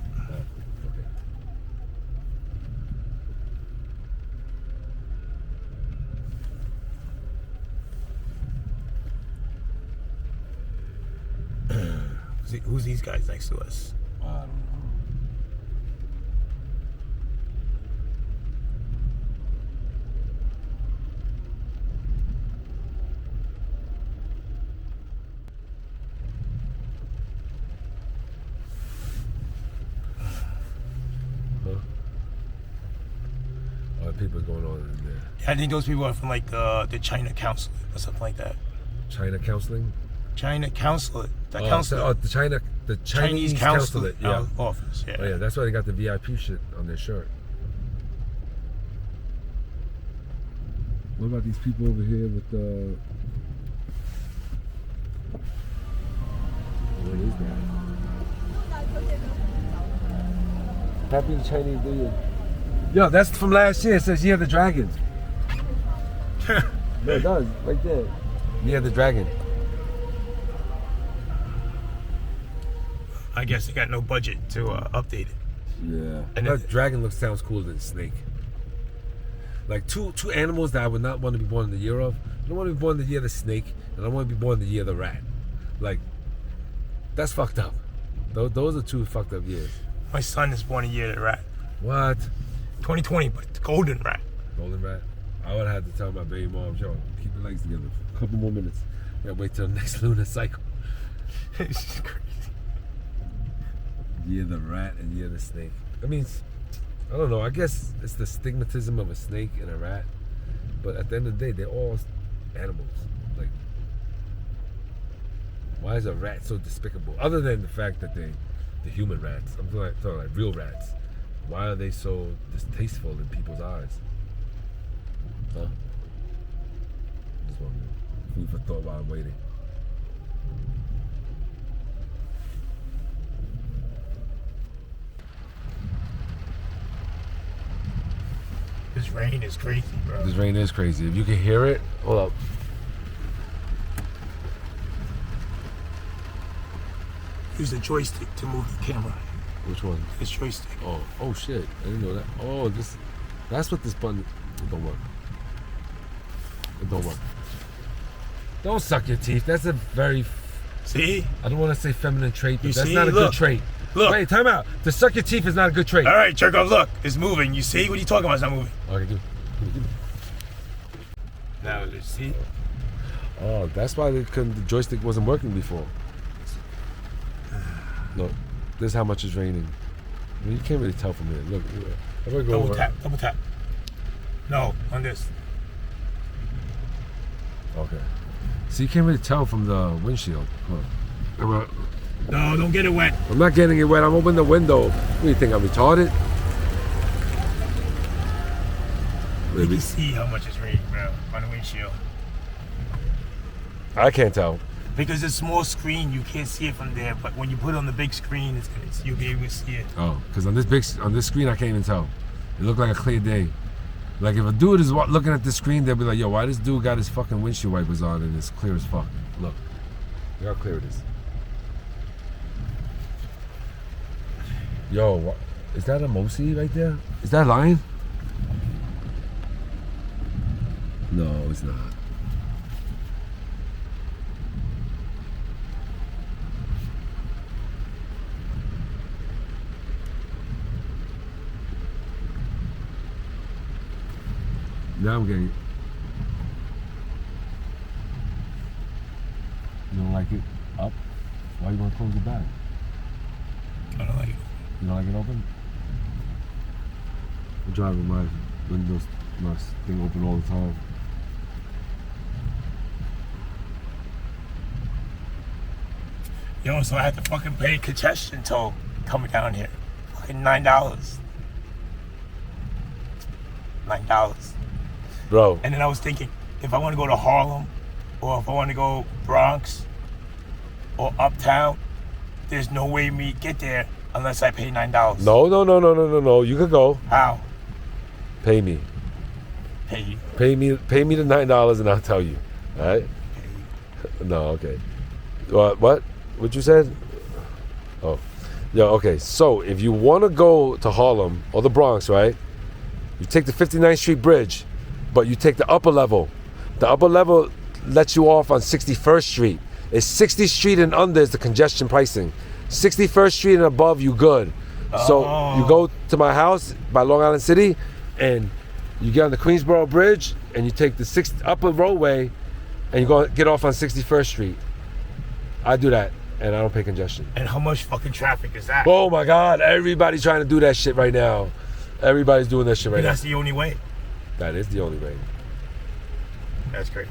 Who's these guys next to us? I don't know. A lot of people going on in there. Yeah, I think those people are from like the China Council or something like that. China counseling? China Consulate. The Oh, consulate. the Chinese consulate. Yeah. Office. Yeah. Oh yeah, that's why they got the VIP shit on their shirt. What about these people over here with the? What is that? Happy Chinese New Year. Yo, that's from last year. It says Year of the Dragon. Yeah, it does, right there. Year of the Dragon. I guess they got no budget to update it. Yeah. And that dragon sounds cooler than snake. Like two animals that I would not want to be born in the year of. I don't want to be born in the year of the snake, and I don't want to be born in the year of the rat. Like, that's fucked up. Those are 2 fucked up years. My son is born a year of the rat. What? 2020, but the golden rat. Golden rat? I would have had to tell my baby mom, yo, keep your legs together. A couple more minutes. Gotta wait till the next lunar cycle. It's just crazy. Year of the rat and year of the snake. I mean, I don't know. I guess it's the stigmatism of a snake and a rat. But at the end of the day, they're all animals. Like, why is a rat so despicable? Other than the fact that the human rats. I'm talking like real rats. Why are they so distasteful in people's eyes? Huh? Just wondering. Food for thought while I'm waiting. This rain is crazy, bro. This rain is crazy. If you can hear it, hold up. Use the joystick to move the camera. Which one? This joystick. Oh shit! I didn't know that. Oh, that's what this button. It don't work. It don't work. Don't suck your teeth. That's a very. See? I don't want to say feminine trait, but You that's see? not a Look. good trait. Look. Wait, time out. To suck your teeth is not a good trait. All right, jerk off. Look, it's moving. You see? What are you talking about? It's not moving. Okay, give me. Now, see? Oh, that's why the joystick wasn't working before. Look, this is how much it's raining. I mean, you can't really tell from here. Look, I'm gonna go Double over. tap. Double tap. No, on this. Okay. So you can't really tell from the windshield. Huh. No, don't get it wet. I'm not getting it wet. I'm opening the window. What do you think? I'm retarded? You can see how much it's raining, bro, on the windshield. I can't tell. Because it's a small screen, you can't see it from there. But when you put it on the big screen, you'll be able to see it. Oh, because on this screen I can't even tell. It looked like a clear day. Like if a dude is looking at the screen, they'll be like, "Yo, why this dude got his fucking windshield wipers on and it's clear as fuck?" Look how clear it is. Yo, is that a Mosi right there? Is that a lion? No, it's not. Now I'm getting. You don't like it up? Why you want to close the back? I don't like it. You don't like it open? I'm driving my windows, my thing open all the time. Yo, so I had to fucking pay congestion toll coming down here. Fucking $9. $9. Bro. And then I was thinking, if I want to go to Harlem, or if I want to go Bronx, or Uptown, there's no way me get there unless I pay $9. No. You could go. How? Pay me. Pay you. Pay me the $9 and I'll tell you. All right? No, okay. What? What you said? Oh. Yeah, okay. So if you want to go to Harlem or the Bronx, right? You take the 59th Street Bridge, but you take the upper level. The upper level lets you off on 61st Street. It's 60th Street and under is the congestion pricing. 61st Street and above, you good. So you go to my house by Long Island City, and you get on the Queensboro Bridge, and you take the upper roadway, and you go get off on 61st Street. I do that, and I don't pay congestion. And how much fucking traffic is that? Oh my God, everybody's trying to do that shit right now. Everybody's doing that shit right now. That's the only way. That is the only way. That's crazy.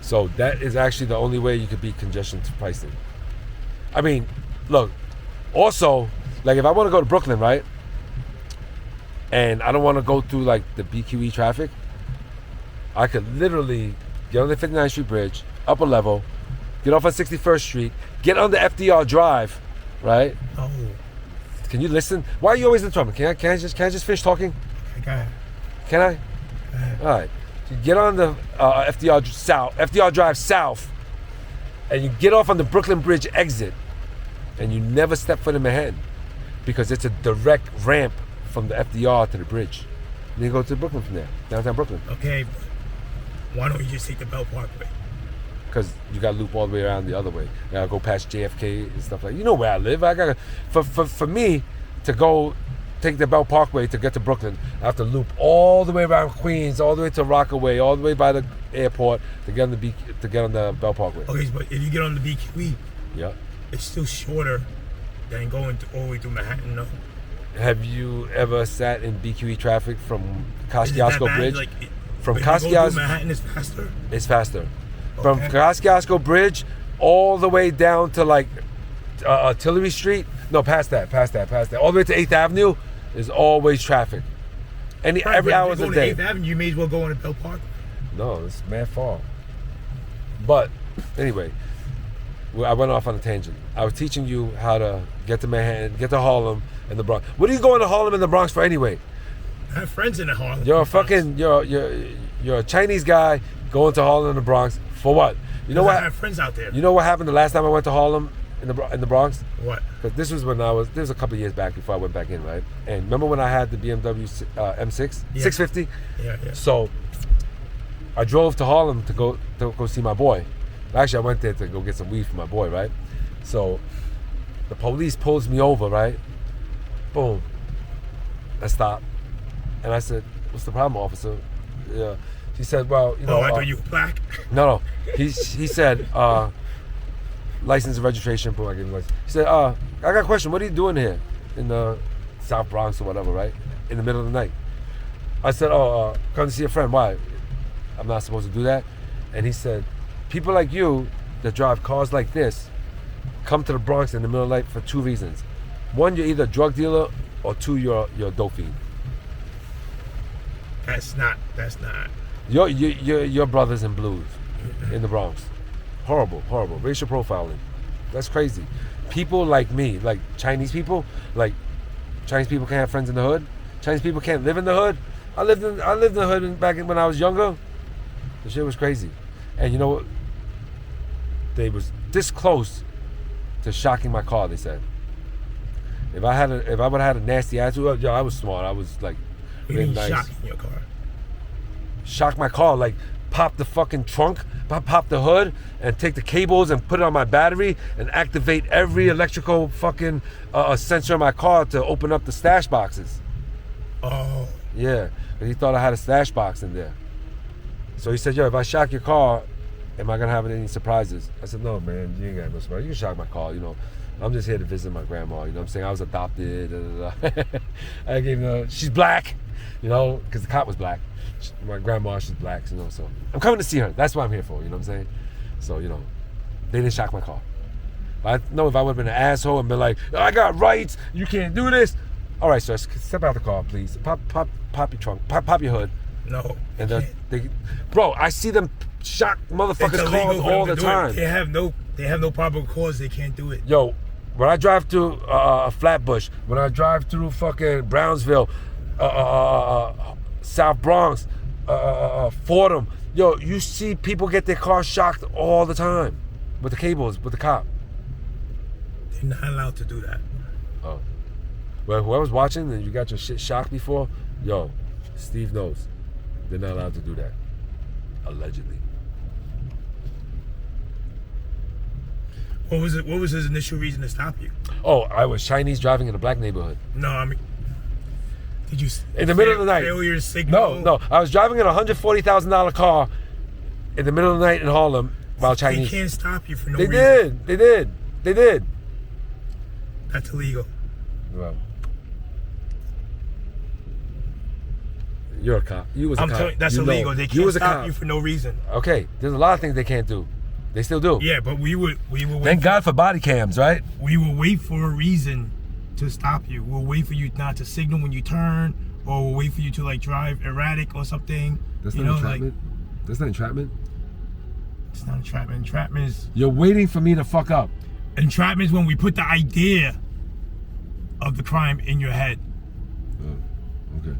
So that is actually the only way you could beat congestion pricing. I mean, look, also, like if I want to go to Brooklyn, right? And I don't want to go through like the BQE traffic, I could literally get on the 59th Street Bridge, upper level, get off on 61st Street, get on the FDR Drive, right? Oh. Can you listen? Why are you always interrupting? Can I just finish talking? Okay. Can I? All right. You get on the FDR Drive South, and you get off on the Brooklyn Bridge exit, and you never step foot in Manhattan because it's a direct ramp from the FDR to the bridge. And you go to Brooklyn from there, downtown Brooklyn. Okay, but why don't you just take the Bell Parkway? Because you got to loop all the way around the other way. You got to go past JFK and stuff like that. You know where I live. I got for me to go take the Bell Parkway to get to Brooklyn, I have to loop all the way around Queens, all the way to Rockaway, all the way by the airport to get on the Bell Parkway. Okay, but if you get on the BQE, Yeah. it's still shorter than going all the way through Manhattan, no? Have you ever sat in BQE traffic from Is it that Kosciuszko bad? Bridge? Like, From if you go Kosciuszko, through Manhattan is faster? it's faster. From Okay. Kosciuszko Bridge all the way down to like Artillery Street. No, past that. All the way to 8th Avenue is always traffic. Right, Every but hour if of you the go day. to 8th Avenue, you may as well go on to Bell Park. No, it's mad far. But anyway, I went off on a tangent. I was teaching you how to get to Manhattan, get to Harlem and the Bronx. What are you going to Harlem and the Bronx for anyway? I have friends in the Harlem. You're a Chinese guy going to Harlem and the Bronx for what? You know I what? have friends out there. You know what happened the last time I went to Harlem in the Bronx? What? Because this was a couple of years back before I went back in, right? And remember when I had the BMW M6 Yeah. 650? Yeah. So I drove to Harlem to go see my boy. Actually, I went there to go get some weed for my boy, right? So the police pulls me over, right? Boom. I stopped. And I said, "What's the problem, officer?" Yeah. He said, "Well, you know." I thought you were black. No. He said, license and registration. Boom, I gave him license. He said, I got a question. What are you doing here in the South Bronx or whatever, right? In the middle of the night. I said, come to see a friend. Why? I'm not supposed to do that. And he said, people like you that drive cars like this come to the Bronx in the middle of the night for two reasons. One, you're either a drug dealer, or two, you're a dope fiend. That's not. Your brothers in blues in the Bronx. Horrible, horrible. Racial profiling. That's crazy. People like me, like Chinese people, like Chinese people can't have friends in the hood. Chinese people can't live in the hood. I lived in the hood back when I was younger. The shit was crazy. And you know what? They was this close to shocking my car, they said. If I would have had a nasty attitude, yo, I was smart. I was like really nice. shocking your car. Shock my car, like pop the fucking trunk, pop the hood, and take the cables and put it on my battery and activate every electrical fucking sensor in my car to open up the stash boxes. Oh. Yeah, and he thought I had a stash box in there. So he said, yo, if I shock your car, am I gonna have any surprises? I said, no, man, you ain't got no surprise. You can shock my car, you know. I'm just here to visit my grandma, you know what I'm saying? I was adopted, I gave her, she's black, you know, because the cop was black. My grandma, she's black, you know, so I'm coming to see her. That's what I'm here for, you know what I'm saying? So, you know, they didn't shock my car. But I know if I would have been an asshole and been like, I got rights, you can't do this. All right, sir, step out the car, please. Pop your trunk, pop your hood. No. And bro, I see them shock motherfuckers' cars all the time. They have no probable cause. They can't do it. Yo, when I drive through Flatbush, when I drive through fucking Brownsville, South Bronx, Fordham, yo, you see people get their cars shocked all the time with the cables, with the cop. They're not allowed to do that. Oh. Well, whoever's watching and you got your shit shocked before, yo, Steve knows. They're not allowed to do that. Allegedly. What was his initial reason to stop you? Oh, I was Chinese driving in a black neighborhood. No, I mean, did you in the middle of the night? Failure to signal? No. I was driving in a $140,000 car in the middle of the night in Harlem while Chinese. They can't stop you for no They reason. They did. That's illegal. Well, you're a cop. You was a cop. Telling you, that's illegal. Know. They can't stop you for no reason. Okay, there's a lot of things they can't do. They still do. Yeah, but we would wait. Thank God for body cams, right? We will wait for a reason to stop you. We'll wait for you not to signal when you turn, or we'll wait for you to like drive erratic or something. That's not entrapment. That's not entrapment. It's not entrapment. Entrapment is. You're waiting for me to fuck up. Entrapment is when we put the idea of the crime in your head. Oh, okay.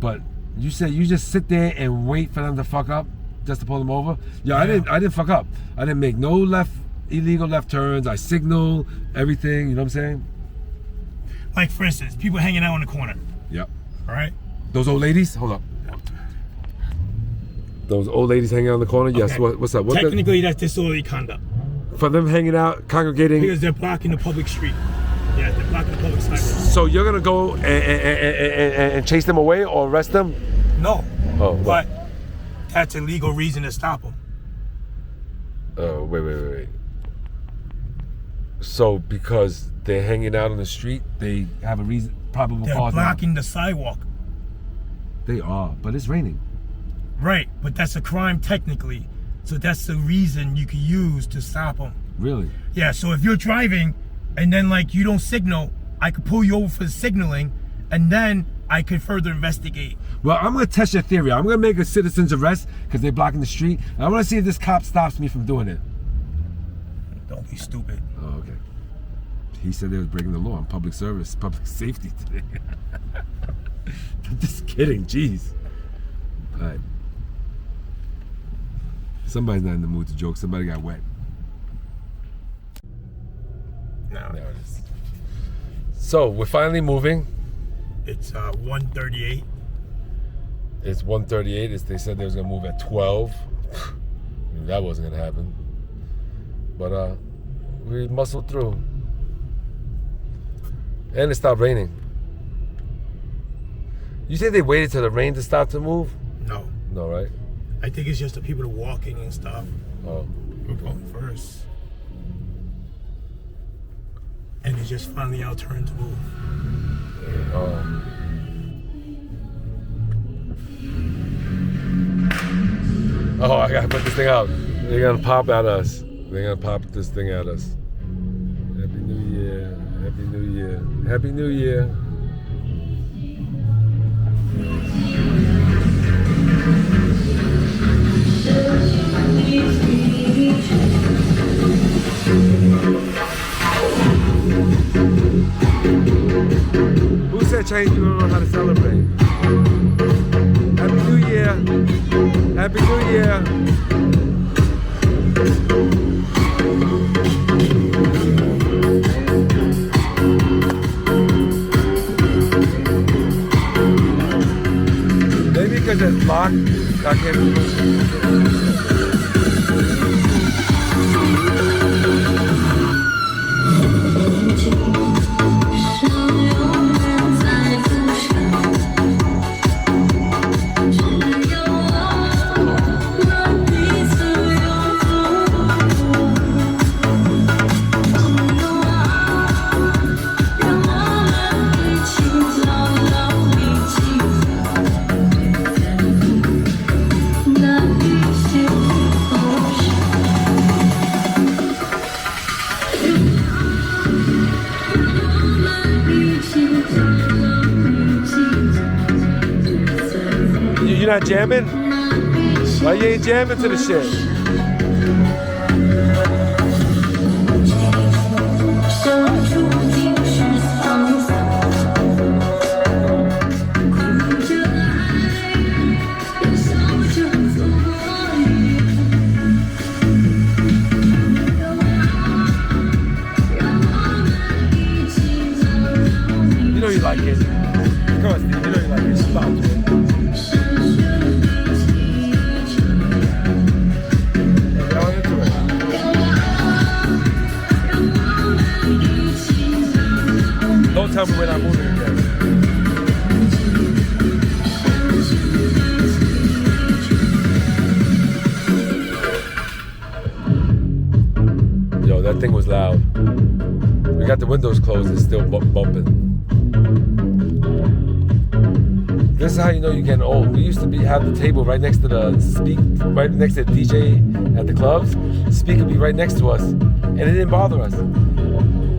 But you said you just sit there and wait for them to fuck up just to pull them over? Yeah. I didn't fuck up. I didn't make no illegal left turns. I signal everything, you know what I'm saying? Like for instance, people hanging out in the corner. Yep. All right? Those old ladies? Hold up. Those old ladies hanging out in the corner? Yes. Okay. What's up? Technically, that's disorderly conduct. For them hanging out, congregating? Because they're blocking the public street. Yeah, they're blocking the public sidewalk. So you're gonna go and chase them away or arrest them? No. Oh, but that's a legal reason to stop them. Oh, wait. So because they're hanging out on the street, they have a reason, probable cause. They're blocking the sidewalk. They are, but it's raining. Right, but that's a crime technically. So that's the reason you can use to stop them. Really? Yeah, so if you're driving and then like you don't signal, I could pull you over for signaling and then I could further investigate. Well, I'm gonna test your theory. I'm gonna make a citizen's arrest because they're blocking the street. And I wanna see if this cop stops me from doing it. Don't be stupid. Oh, okay. He said they was breaking the law on public service, public safety today. I'm just kidding, jeez. All right. Somebody's not in the mood to joke. Somebody got wet. No. There it is. So, we're finally moving. It's 1:38. It's 1:38. They said they was gonna move at 12. That wasn't gonna happen. But we muscled through. And it stopped raining. You think they waited till the rain to stop to move? No. No, right? I think it's just the people walking and stuff. Oh. We're going first. And it's just finally our turn to move. Oh, I gotta put this thing out. They're gonna pop at us. They're gonna pop this thing at us. Happy New Year. Happy New Year. Happy New Year. Chinese people don't know how to celebrate. Happy New Year. Happy New Year. Maybe because it's locked, I can't. You're not jamming? Why you ain't jamming to the shit? You know you like it. Come on, Steve. You know you like it. Stop it. Don't tell me we're not moving again. Yo, that thing was loud. We got the windows closed, it's still bumping. This is how you know you're getting old. We used to have the table right next to the right next to the DJ at the clubs. The speaker would be right next to us, and it didn't bother us.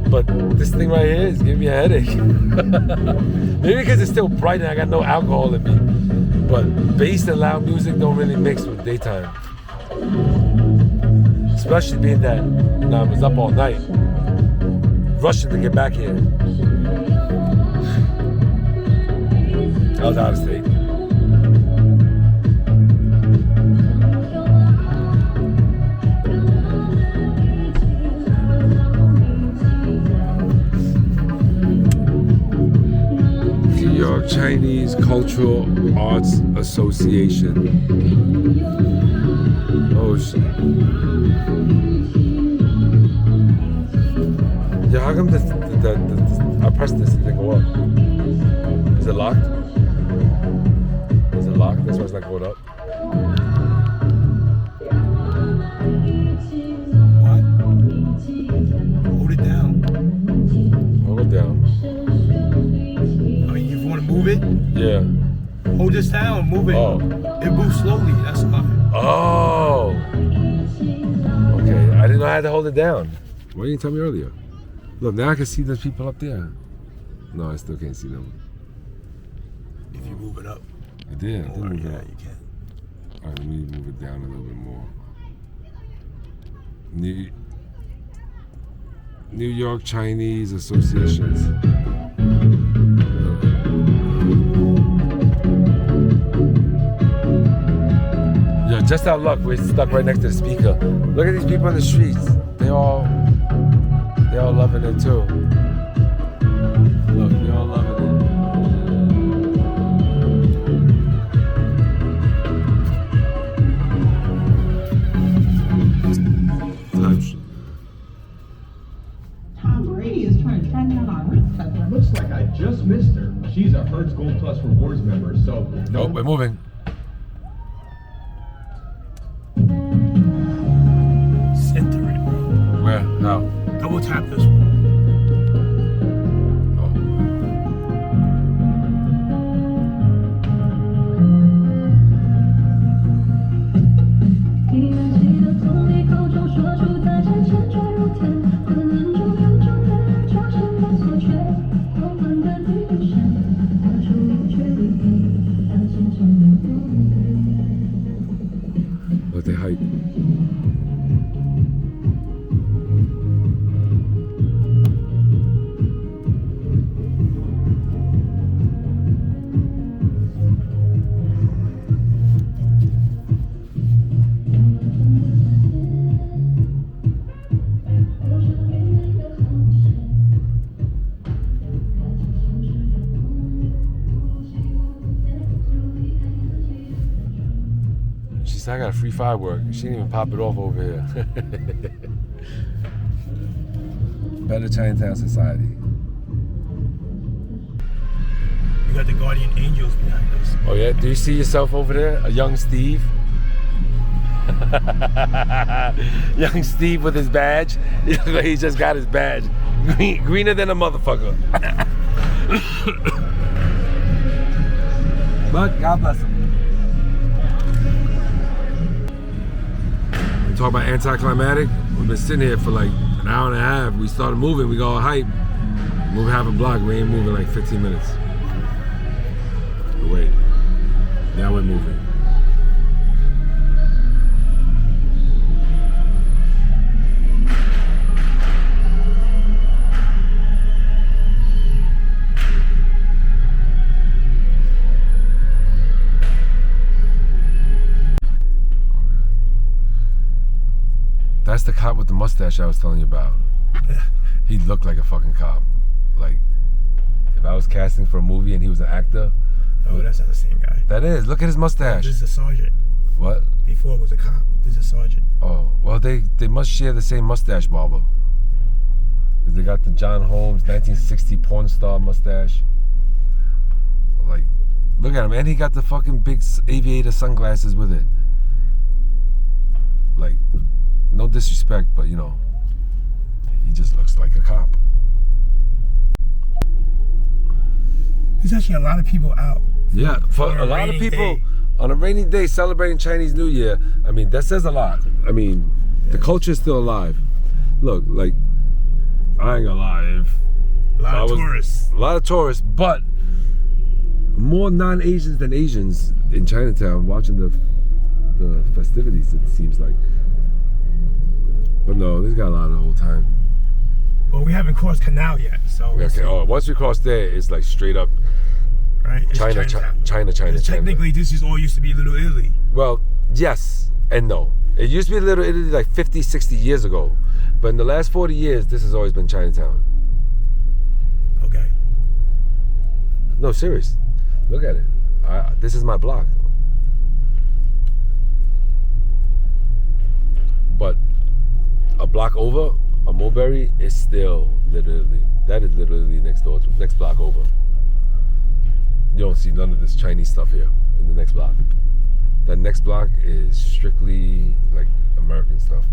But this thing right here is giving me a headache. Maybe because it's still bright and I got no alcohol in me. But bass and loud music don't really mix with daytime. Especially being that I was up all night, rushing to get back here. I was out of state. New York Chinese Cultural Arts Association. Oh shit. Yeah, how come I pressed this and it didn't go up? Is it locked? Is it locked? That's why it's not going up. What? Hold it down. Hold it down. I mean, if you want to move it, Yeah. hold this down, move it. Oh. It moves slowly, that's why. Oh. Okay, I didn't know I had to hold it down. Why didn't you tell me earlier? Look, now I can see those people up there. No, I still can't see them. If you move it up. I did. I did move it yeah, up. you can. All right, let me move it down a little bit more. New York Chinese Associations. Yeah, just our luck, we're stuck right next to the speaker. Look at these people in the streets. They're all loving it too. Look, they're all loving it. Tom Brady is trying to track down our Hertz customer. Looks like I just missed her. She's a Hertz Gold Plus Rewards member, so Oh, we're moving. Center it, bro. Where? How? Double tap this one. Oh. But they hike. got a free firework. She didn't even pop it off over here. Better Chinatown society. We got the guardian angels behind us. Oh yeah, do you see yourself over there? A young Steve? Young Steve with his badge. He just got his badge. Greener than a motherfucker. But God bless him. We talk about anticlimactic. We've been sitting here for like an hour and a half. We started moving, we got all hype. Move half a block, we ain't moving like 15 minutes. But wait, now we're moving. That's the cop with the mustache I was telling you about. He looked like a fucking cop. Like, if I was casting for a movie and he was an actor. Oh, that's not the same guy. That is. Look at his mustache. This is a sergeant. What? Before it was a cop. This is a sergeant. Oh, well, they must share the same mustache barber. Because they got the John Holmes 1960 porn star mustache. Like, look at him. And he got the fucking big aviator sunglasses with it. Like, no disrespect, but you know, he just looks like a cop. There's actually a lot of people out. Yeah, for a lot of people day. On a rainy day celebrating Chinese New Year. I mean, that says a lot. I mean, the culture is still alive. Look, like, I ain't gonna lie. A lot of tourists. A lot of tourists, but more non-Asians than Asians in Chinatown watching the festivities, it seems like. But no, this got a lot of old time. Well, we haven't crossed canal yet, so. Okay. Oh, once we cross there, it's like straight up right? It's China. Technically, this is all used to be Little Italy. Well, yes and no. It used to be Little Italy like 50, 60 years ago. But in the last 40 years, this has always been Chinatown. Okay. No, serious. Look at it. This is my block. But a block over, a Mulberry, is still Little Italy. That is literally next block over. You don't see none of this Chinese stuff here in the next block. The next block is strictly like American stuff.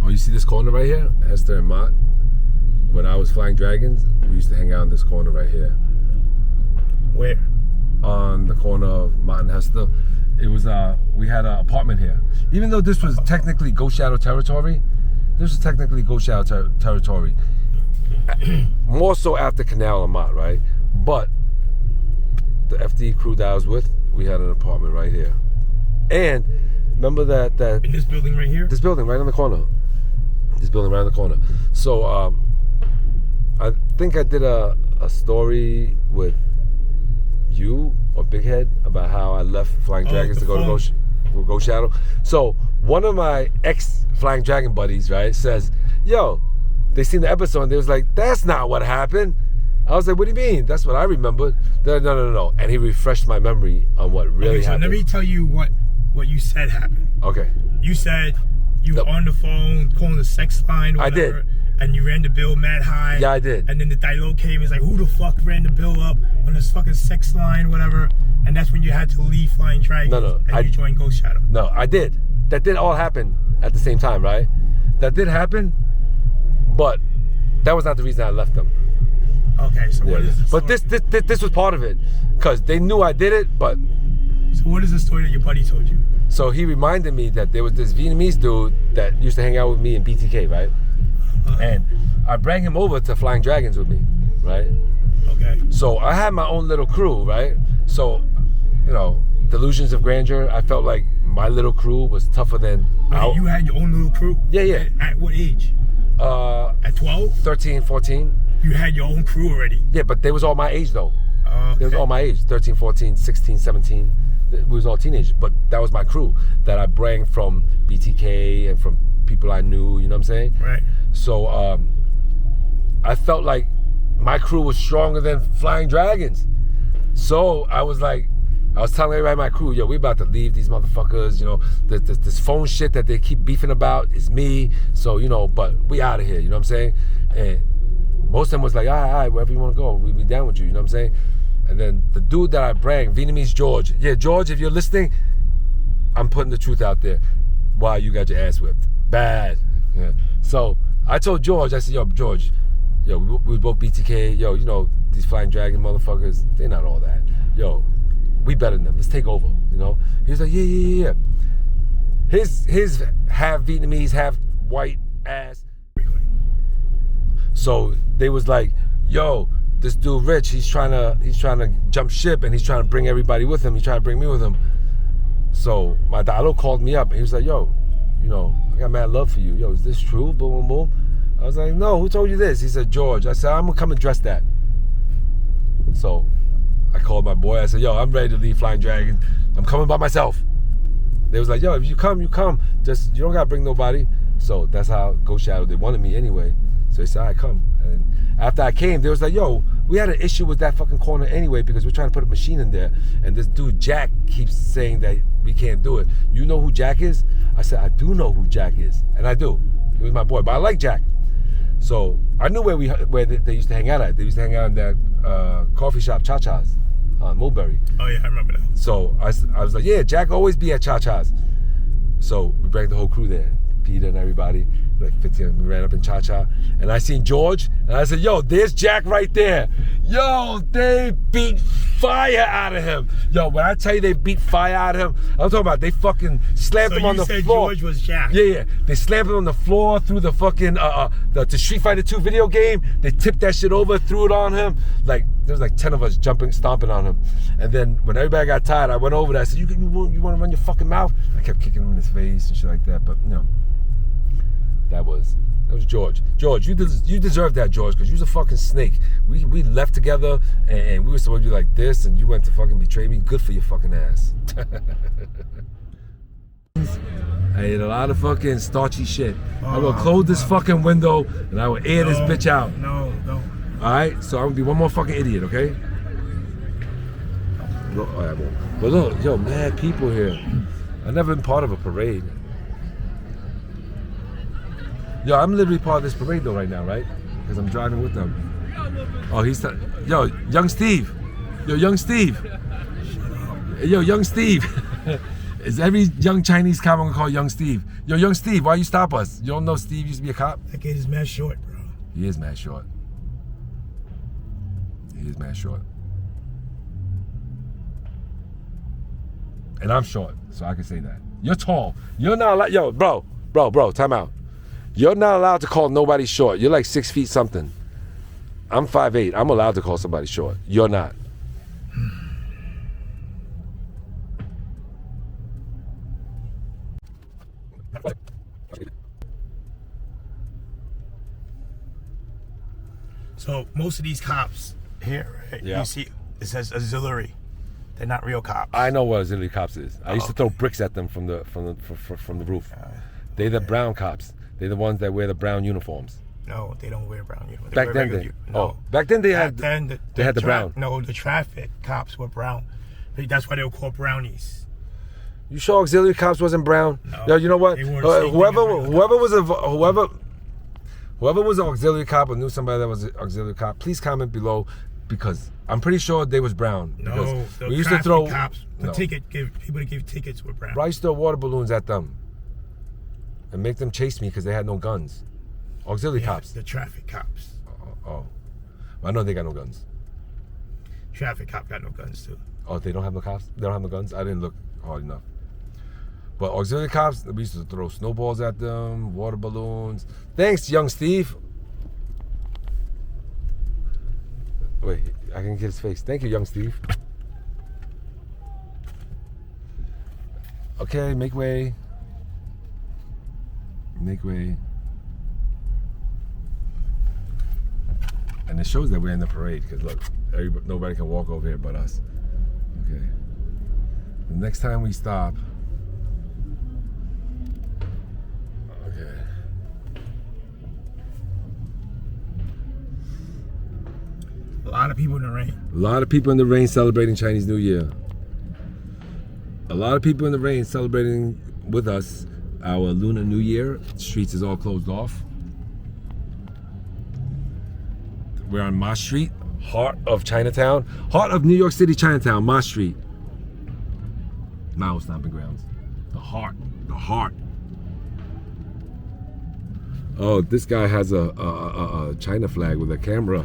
Oh, you see this corner right here? Hester and Mott. When I was flying dragons, we used to hang out in this corner right here. Where? On the corner of Mott and Hester. It was, we had an apartment here. Even though this was technically Ghost Shadow territory, territory. More so after Canal and Mott, right? But the FD crew that I was with, we had an apartment right here. And remember that in this building right here? This building right in the corner. So I think I did a story with you or Big Head about how I left Flying Dragons to go to Ghost Shadow. So one of my ex Flying Dragon buddies, right, says, yo, they seen the episode and they was like, that's not what happened. I was like, what do you mean? That's what I remembered. They're like, no. And he refreshed my memory on what really happened. So let me tell you what you said happened. Okay. You said you were on the phone calling the sex line. Whatever, I did. And you ran the bill mad high. Yeah, I did. And then the dialogue came. It's like, who the fuck ran the bill up on this fucking sex line, whatever. And that's when you had to leave Flying Dragons. No. And you joined Ghost Shadow. No, I did. That did all happen at the same time, right? That did happen, but that was not the reason I left them. Okay, so what is the story? But this was part of it, because they knew I did it, but... So what is the story that your buddy told you? So he reminded me that there was this Vietnamese dude that used to hang out with me in BTK, right? And I bring him over to Flying Dragons with me, right? Okay. So I had my own little crew, right? So, you know, delusions of grandeur, I felt like my little crew was tougher than... Wait, you had your own little crew? Yeah. At what age? At 12? 13, 14. You had your own crew already? Yeah, but they was all my age, though. Okay. They was all my age, 13, 14, 16, 17. We was all teenagers, but that was my crew that I bring from BTK and from people I knew, you know what I'm saying? Right. So I felt like my crew was stronger than Flying Dragons. So I was telling everybody in my crew, yo, we about to leave these motherfuckers, you know, this phone shit that they keep beefing about is me. So, you know, but we out of here, you know what I'm saying? And most of them was like, all right, wherever you want to go, we be down with you, you know what I'm saying? And then the dude that I bring, Vietnamese George. Yeah, George, if you're listening, I'm putting the truth out there. Wow, you got your ass whipped. Bad. Yeah. So I told George, I said, yo, George, yo, we both BTK. Yo, you know, these Flying Dragon motherfuckers, they're not all that. Yo, we better than them. Let's take over, you know? He was like, yeah. His half Vietnamese, half white ass. So they was like, yo, this dude Rich, he's trying to jump ship and he's trying to bring everybody with him. He's trying to bring me with him. So my Dalo called me up and he was like, yo, you know, I got mad love for you. Yo, is this true? Boom, boom, boom. I was like, no, who told you this? He said, George. I said, I'm gonna come address that. So I called my boy. I said, yo, I'm ready to leave Flying Dragon. I'm coming by myself. They was like, yo, if you come, you come. Just, you don't gotta bring nobody. So that's how Ghost Shadow, they wanted me anyway. So they said, I come. And after I came, they was like, yo, we had an issue with that fucking corner anyway because we're trying to put a machine in there. And this dude, Jack, keeps saying that we can't do it. You know who Jack is? I said, I do know who Jack is. And I do. He was my boy, but I like Jack. So I knew where they used to hang out at. They used to hang out in that coffee shop, Cha-Cha's, on Mulberry. Oh yeah, I remember that. So I was like, yeah, Jack always be at Cha-Cha's. So we brought the whole crew there, Peter and everybody, like 15, we ran up in Cha-Cha. And I seen George, and I said, yo, there's Jack right there. Yo, they beat fire out of him. Yo, when I tell you they beat fire out of him, I'm talking about they fucking slammed him on the floor. So you said George was Jack? Yeah. They slammed him on the floor through the fucking, the Street Fighter 2 video game. They tipped that shit over, threw it on him. Like, there was like 10 of us stomping on him. And then when everybody got tired, I went over there. I said, you want to run your fucking mouth? I kept kicking him in his face and shit like that. But, you know, that was George. George, you deserve that, George, because you was a fucking snake. We left together and we were supposed to be like this, and you went to fucking betray me. Good for your fucking ass. I ate a lot of fucking starchy shit. I will close this fucking window and I will air this bitch out. No. Alright, so I'm gonna be one more fucking idiot, okay? Look, all right, but look, yo, mad people here. I've never been part of a parade. Yo, I'm literally part of this parade though right now, right? Because I'm driving with them. Oh, yo, young Steve. Yo, young Steve. Yo, young Steve. Is every young Chinese cop I'm gonna call young Steve? Yo, young Steve, why you stop us? You don't know Steve used to be a cop? That kid is mad short, bro. He is mad short. He is mad short. And I'm short, so I can say that. You're tall. You're not allowed, yo, bro, time out. You're not allowed to call nobody short. You're like 6 feet something. I'm 5'8". I'm allowed to call somebody short. You're not. So most of these cops here, right? Yeah. You see, it says auxiliary. They're not real cops. I know what auxiliary cops is. I used to throw bricks at them from the roof. They're the brown cops. They're the ones that wear the brown uniforms. No, they don't wear brown uniforms. Back then, back then they had the brown. No, the traffic cops were brown. That's why they were called brownies. You sure auxiliary cops wasn't brown? No, yo, you know what? they wore the same thing as Whoever was an auxiliary cop or knew somebody that was an auxiliary cop, please comment below, because I'm pretty sure they was brown. No, the we used to throw cops. People that give tickets were brown. I used to throw water balloons at them and make them chase me because they had no guns. Auxiliary cops. The traffic cops. Oh. I know they got no guns. Traffic cop got no guns too. Oh, they don't have no cops? They don't have no guns? I didn't look hard enough. But auxiliary cops, we used to throw snowballs at them, water balloons. Thanks, young Steve. Wait, I can get his face. Thank you, young Steve. Okay, make way. Make way. And it shows that we're in the parade, because look, nobody can walk over here but us. Okay. The next time we stop, lot of people in the rain. A lot of people in the rain celebrating Chinese New Year. A lot of people in the rain celebrating with us our Lunar New Year. The streets is all closed off. We're on Ma Street, heart of Chinatown. Heart of New York City, Chinatown, Ma Street. Mao stomping grounds. The heart, the heart. Oh, this guy has a China flag with a camera.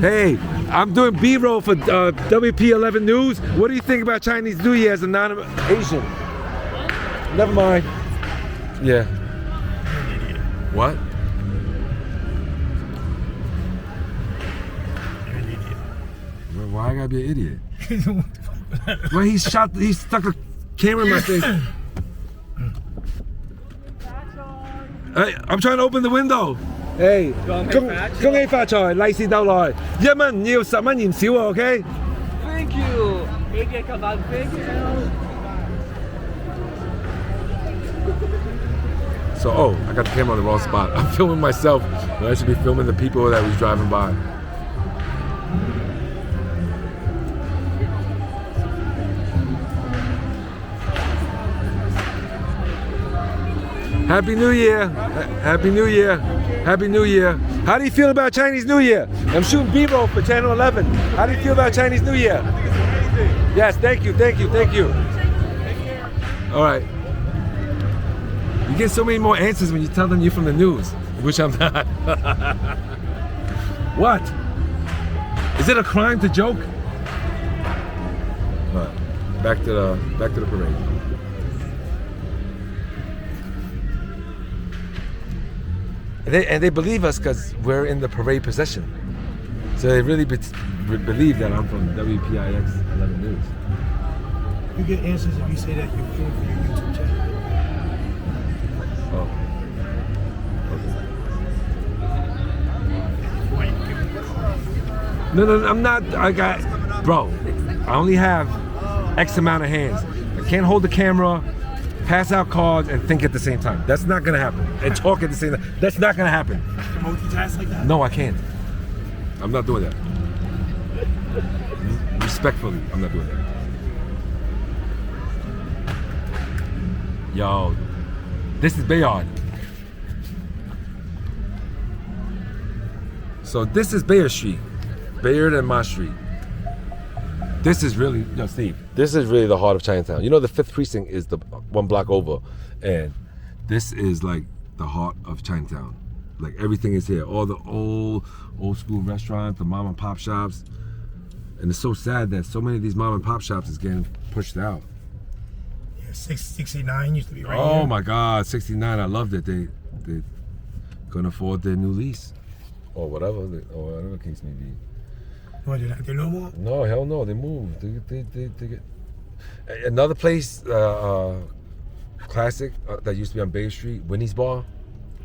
Hey, I'm doing B-roll for WP11 News. What do you think about Chinese New Year as a non-Asian? Never mind. Yeah. What? You're an idiot. Why I gotta be an idiot? Well, he stuck a camera in my face. Hey, I'm trying to open the window. Hey, 恭喜發財，利是到來，1蚊唔要，10蚊嫌少喎 ，OK？ Thank you. Come on, thank you. So, oh, I got the camera on the wrong spot. I'm filming myself, but I should be filming the people that was driving by. Happy New Year! Happy New Year! Happy New Year! How do you feel about Chinese New Year? I'm shooting B-roll for Channel 11. How do you feel about Chinese New Year? Yes, thank you, thank you, thank you. All right. You get so many more answers when you tell them you're from the news, which I'm not. What? Is it a crime to joke? All right. Back to the parade. And they believe us because we're in the parade procession. So they really believe that I'm from WPIX 11 News. You get answers if you say that you're filming for your YouTube channel. Oh. Okay. No, I'm not. Bro, I only have X amount of hands. I can't hold the camera, pass out cards, and think at the same time. That's not gonna happen. And talk at the same time. That's not gonna happen. You multitask like that? No, I can't. I'm not doing that. Respectfully, I'm not doing that. Yo, this is Bayard. So this is Bayard Street. Bayard and Ma Street. This is really, Steve, this is really the heart of Chinatown. You know, the 5th precinct is the one block over, and this is like the heart of Chinatown. Like everything is here. All the old school restaurants, the mom and pop shops. And it's so sad that so many of these mom and pop shops is getting pushed out. Yeah, 69 used to be right here. Oh my God, 69, I loved it. They couldn't afford their new lease. Or whatever the case may be. What, they're no more? No, hell no, they moved. They get another place, classic that used to be on Bay Street, Winnie's Bar.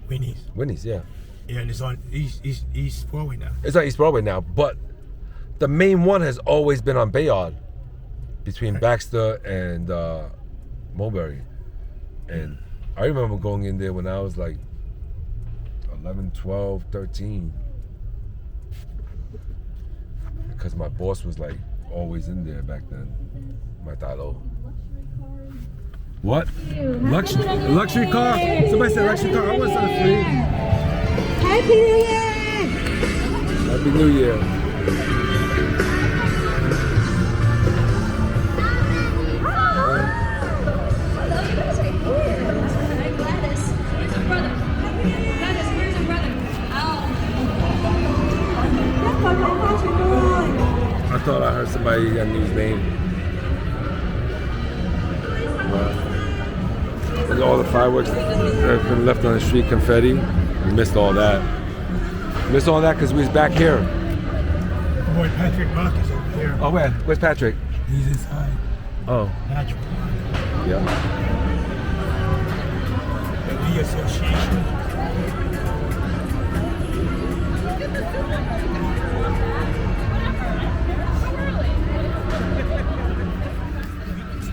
Winnie's, yeah. Yeah, and it's on East Broadway now. It's on East Broadway now, but the main one has always been on Bayard, between Baxter and Mulberry. And I remember going in there when I was like 11, 12, 13. Because my boss was like always in there back then. My talo. What? Luxury car? Somebody said luxury car. I want something free. Happy New Year! Happy New Year. I thought I heard somebody I knew his name. Look at all the fireworks that have been left on the street, confetti. We missed all that. We missed all that because we was back here. My boy Patrick Buck is over here. Oh, where? Where's Patrick? He's inside. Oh. Patrick. Yeah. The association.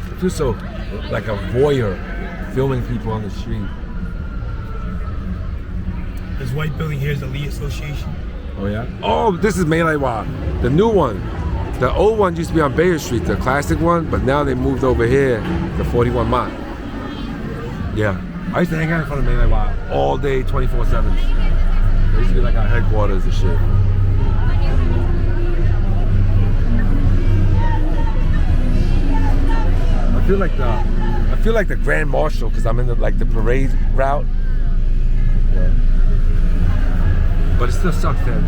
I feel so like a voyeur filming people on the street. This white building here is the Lee Association. Oh yeah? Oh, this is Meleiwa, the new one. The old one used to be on Bayer Street, the classic one, but now they moved over here to 41 Mott. Yeah. I used to hang out in front of Meleiwa all day, 24/7. They used to be like our headquarters and shit. I feel like the Grand Marshal because I'm in the parade route. Yeah. But it still sucks, man.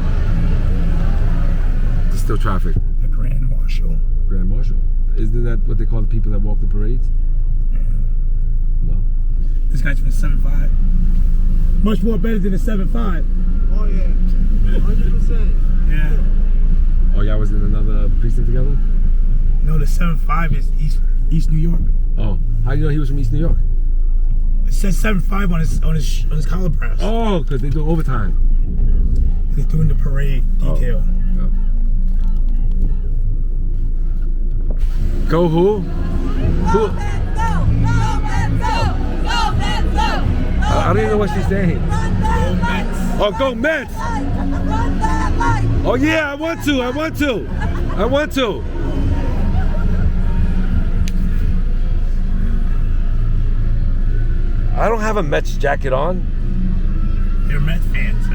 There's still traffic. The Grand Marshal. Grand Marshal. Isn't that what they call the people that walk the parades? Yeah. No. This guy's from 7-5. Much more better than the 7-5. Oh yeah, 100%. Yeah. Oh, y'all was in another precinct together? No, the 7-5 is East New York. Oh, how do you know he was from East New York? It says 7-5 on his collar brass. Oh, because they do overtime. They're doing the parade detail. Oh. Go who? Who? I don't even know what she's saying. Go Mets. Oh, go Mets! Oh yeah, I want to. I don't have a Mets jacket on. They're Mets fans. So.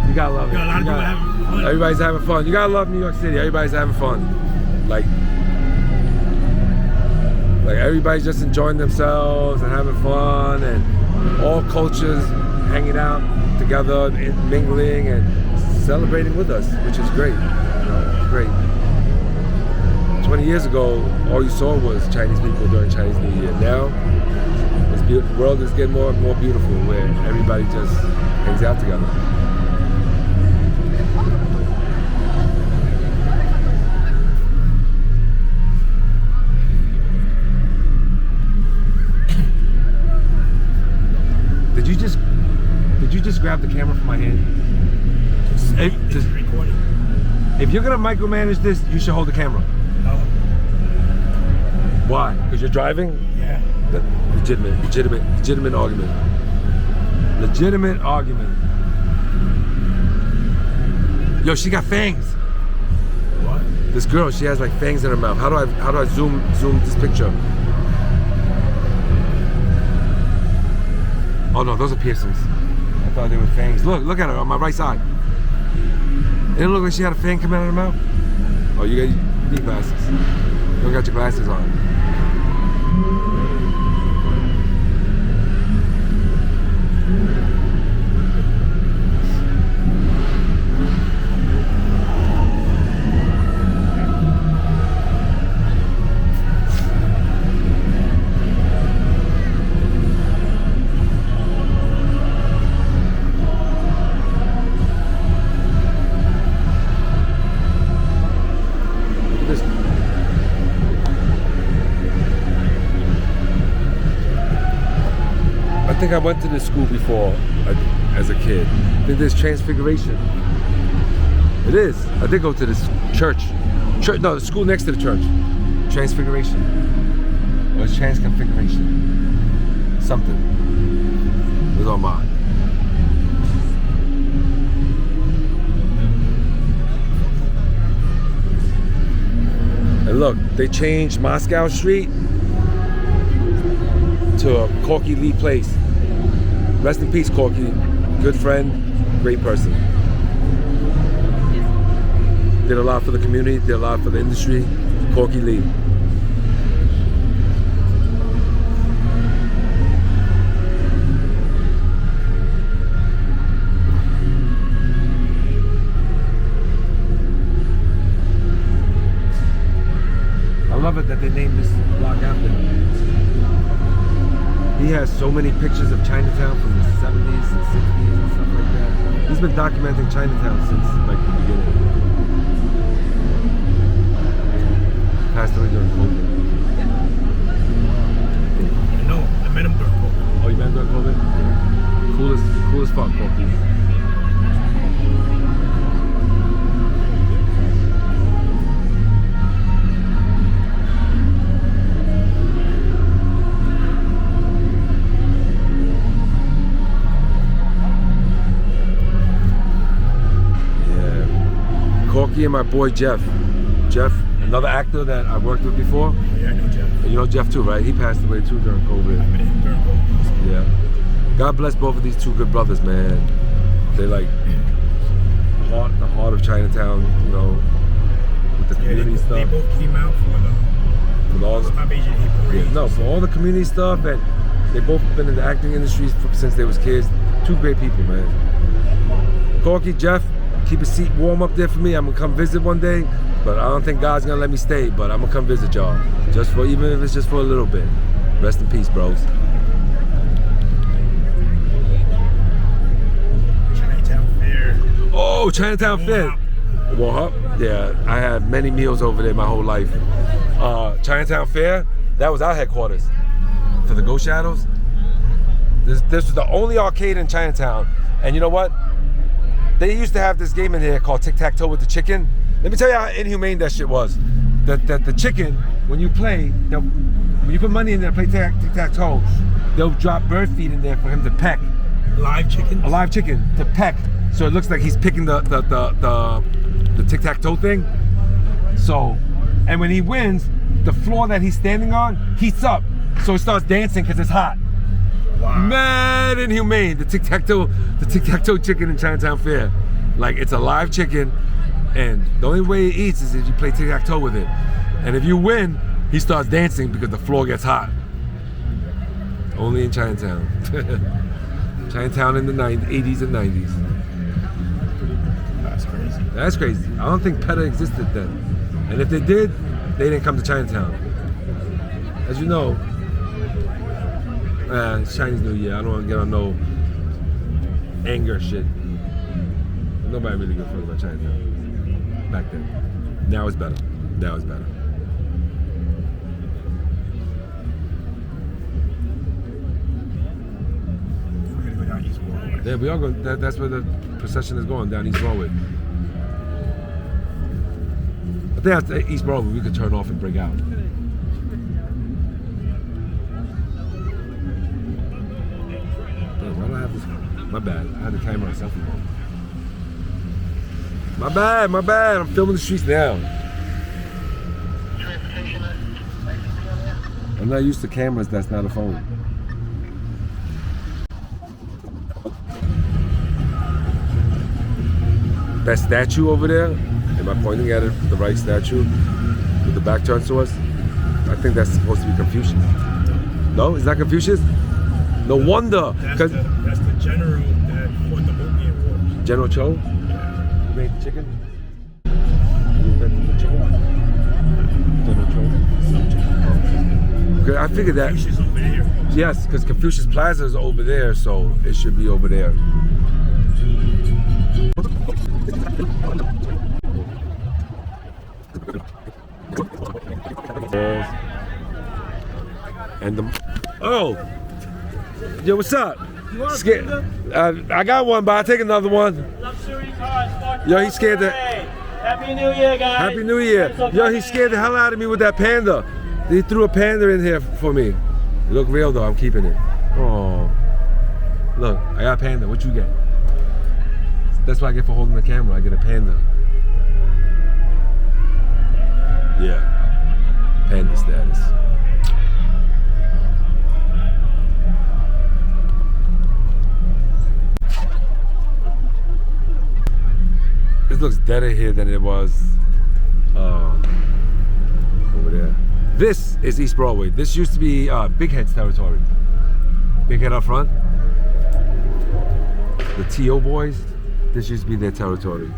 You gotta love it. A lot of people having fun. Everybody's having fun. You gotta love New York City. Everybody's having fun. Like everybody's just enjoying themselves and having fun, and all cultures hanging out together and mingling and celebrating with us, which is great. It's great. 20 years ago, all you saw was Chinese people during Chinese New Year. Now, the world is getting more and more beautiful, where everybody just hangs out together. Did you just grab the camera from my hand? If you're gonna micromanage this, you should hold the camera. No. Why? Because you're driving? Yeah. Legitimate argument. Legitimate argument. Yo, she got fangs. What? This girl, she has like fangs in her mouth. How do I zoom this picture? Oh no, those are piercings. I thought they were fangs. Look at her on my right side. It didn't look like she had a fang coming out of her mouth. Oh, you need glasses. You don't got your glasses on. I think I went to this school before as a kid. I think there's Transfiguration. It is. I did go to this church. No, the school next to the church. Transfiguration. Or it's Transconfiguration. Something. It was on mine. And look, they changed Moscow Street to a Corky Lee Place. Rest in peace, Corky. Good friend, great person. Did a lot for the community, did a lot for the industry. Corky Lee. I love it that they named this block after him. He has so many pictures of Chinatown from the 70s and 60s and stuff like that. He's been documenting Chinatown since like the beginning. Passed away during COVID. No, I met him during COVID. Oh, you met him during COVID? Yeah. Coolest fuck, Corky. Corky and my boy Jeff. Jeff, another actor that I worked with before. Yeah, I know Jeff. And you know Jeff too, right? He passed away too during COVID. I've been in during COVID. Yeah. God bless both of these two good brothers, man. They like the heart of Chinatown, you know, with the community stuff. They both came out for all the Stop Asian Hate Parade. Yeah, no, for all the community stuff, and they both been in the acting industry since they was kids. Two great people, man. Corky, Jeff, keep a seat warm up there for me. I'm gonna come visit one day, but I don't think God's gonna let me stay. But I'm gonna come visit y'all, just for even if it's just for a little bit. Rest in peace, bros. Chinatown Fair. Oh, Chinatown Fair. Well, yeah, I had many meals over there my whole life. Chinatown Fair, that was our headquarters for the Ghost Shadows. This was the only arcade in Chinatown. And you know what? They used to have this game in here called Tic-Tac-Toe with the chicken. Let me tell you how inhumane that shit was. The chicken, when you play, when you put money in there and play Tic-Tac-Toe, they'll drop bird feed in there for him to peck. Live chicken? A live chicken to peck. So it looks like he's picking the tic-tac-toe thing. So, and when he wins, the floor that he's standing on heats up. So it starts dancing because it's hot. Wow. Mad inhumane. The tic-tac-toe chicken in Chinatown Fair. Like, it's a live chicken, and the only way it eats is if you play tic-tac-toe with it. And if you win, he starts dancing because the floor gets hot. Only in Chinatown. Chinatown in the 80s and 90s. That's crazy. That's crazy. I don't think PETA existed then. And if they did, they didn't come to Chinatown. As you know, it's Chinese New Year. I don't want to get on no anger shit. Nobody really gives a fuck about Chinatown back then. Now it's better. Now it's better. We're gonna go down East Broadway. Yeah, we are going. That's where the procession is going, down East Broadway. I think after East Broadway, we could turn off and break out. Damn, why do I have this? My bad. I had the camera on selfie mode. My bad. I'm filming the streets now. I'm not used to cameras that's not a phone. That statue over there, am I pointing at it, the right statue, with the back turned to us? I think that's supposed to be Confucius. No, is that Confucius? No wonder. That's the general that won the Opium Wars. General Cho? Yeah. Who made the chicken? Who invented the chicken? General Cho? Okay, I figured that. Confucius over there. Yes, because Confucius Plaza is over there, so it should be over there. And yo, what's up? I got one, but I'll take another one. Yo, he's scared the. Happy New Year, guys. Happy New Year. Yo, he scared the hell out of me with that panda. He threw a panda in here for me. It look real though, I'm keeping it. Oh. Look, I got a panda. What you get? That's what I get for holding the camera. I get a panda. Yeah. Panda status. This looks deader here than it was over there. This is East Broadway. This used to be Big Head's territory. Big Head up front. The T.O. boys. This used to be their territory.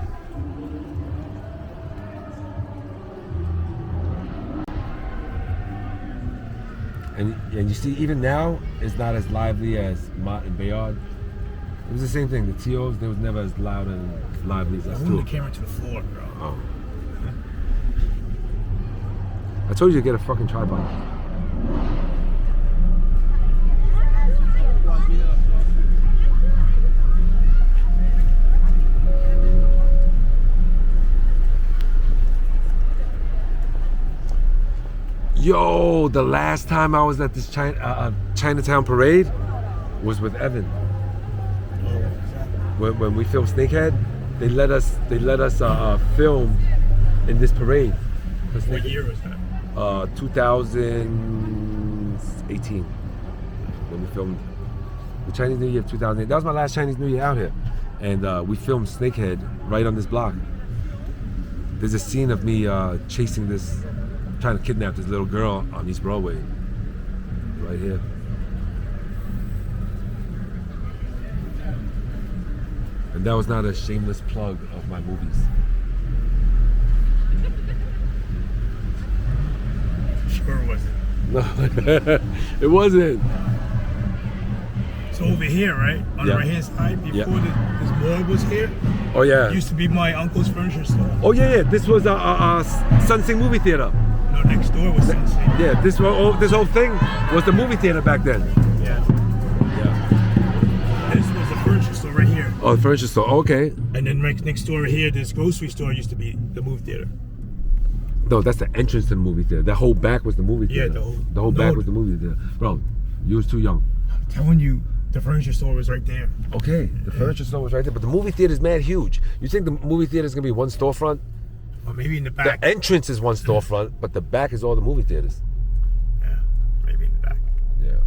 And you see, even now, it's not as lively as Mott and Bayard. It was the same thing. The T.O.s, they was never as loud and lively as us Moving too. the camera to the floor, bro. Oh. I told you to get a fucking tripod. Yo, the last time I was at this Chinatown parade was with Evan. When we filmed Snakehead, they let us film in this parade. What year was that? 2018 when we filmed the Chinese New Year of 2008. That was my last Chinese New Year out here, and we filmed Snakehead right on this block. There's a scene of me chasing this, trying to kidnap this little girl on East Broadway, right here. And that was not a shameless plug of my movies. Sure it wasn't. No, it wasn't. So over here, right? On the right hand side, before this mall was here, Oh yeah. it used to be my uncle's furniture store. Oh yeah. This was a Sun Sing movie theater. No, next door was Sunset. Yeah. This whole thing was the movie theater back then. Yeah. Yeah. This was the furniture store right here. Oh, the furniture store. Okay. And then right next door here, this grocery store used to be the movie theater. No, that's the entrance to the movie theater. That whole back was the movie Yeah, theater. the whole- back no. was the movie theater. Bro, you was too young. I'm telling you, the furniture store was right there. Okay, the furniture store was right there, but the movie theater is mad huge. You think the movie theater is gonna be one storefront? Or maybe in the back. The entrance is one storefront, but the back is all the movie theaters. Yeah, maybe in the back. Yeah.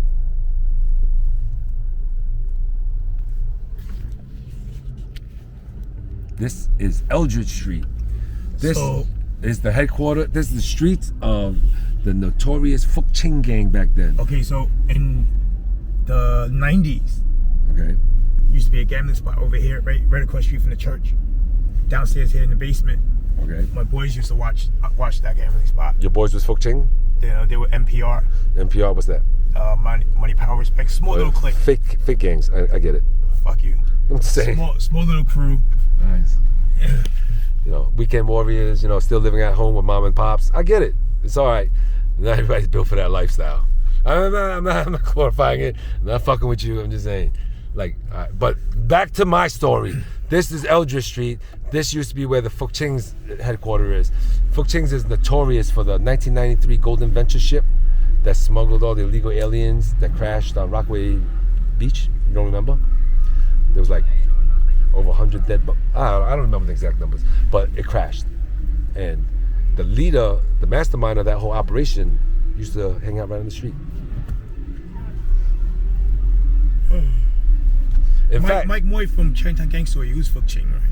This is Eldridge Street. This So- is the headquarters. This is the streets of the notorious Fuk Ching gang back then. Okay, so in the 90s, Okay. used to be a gambling spot over here, right across the street from the church. Downstairs here in the basement. Okay. My boys used to watch that gambling spot. Your boys was Fuk Ching? They were NPR, NPR, what's that? money, power, respect. Small little clique. Fake gangs. I get it. Fuck you. I'm just saying. Small little crew. Nice. You know, weekend warriors, you know, still living at home with mom and pops. I get it. It's all right. Not everybody's built for that lifestyle. I'm not glorifying it. I'm not fucking with you. I'm just saying. Like, all right. But back to my story. This is Eldridge Street. This used to be where the Fuk Ching's headquarters is. Fuk Ching's is notorious for the 1993 Golden Venture ship that smuggled all the illegal aliens that crashed on Rockaway Beach. You don't remember? There was like over 100 dead. I don't remember the exact numbers, but it crashed. And the leader, the mastermind of that whole operation, used to hang out right on the street. In fact, Mike Moy from Chinatown Gang Story, he was Fuk Ching, right?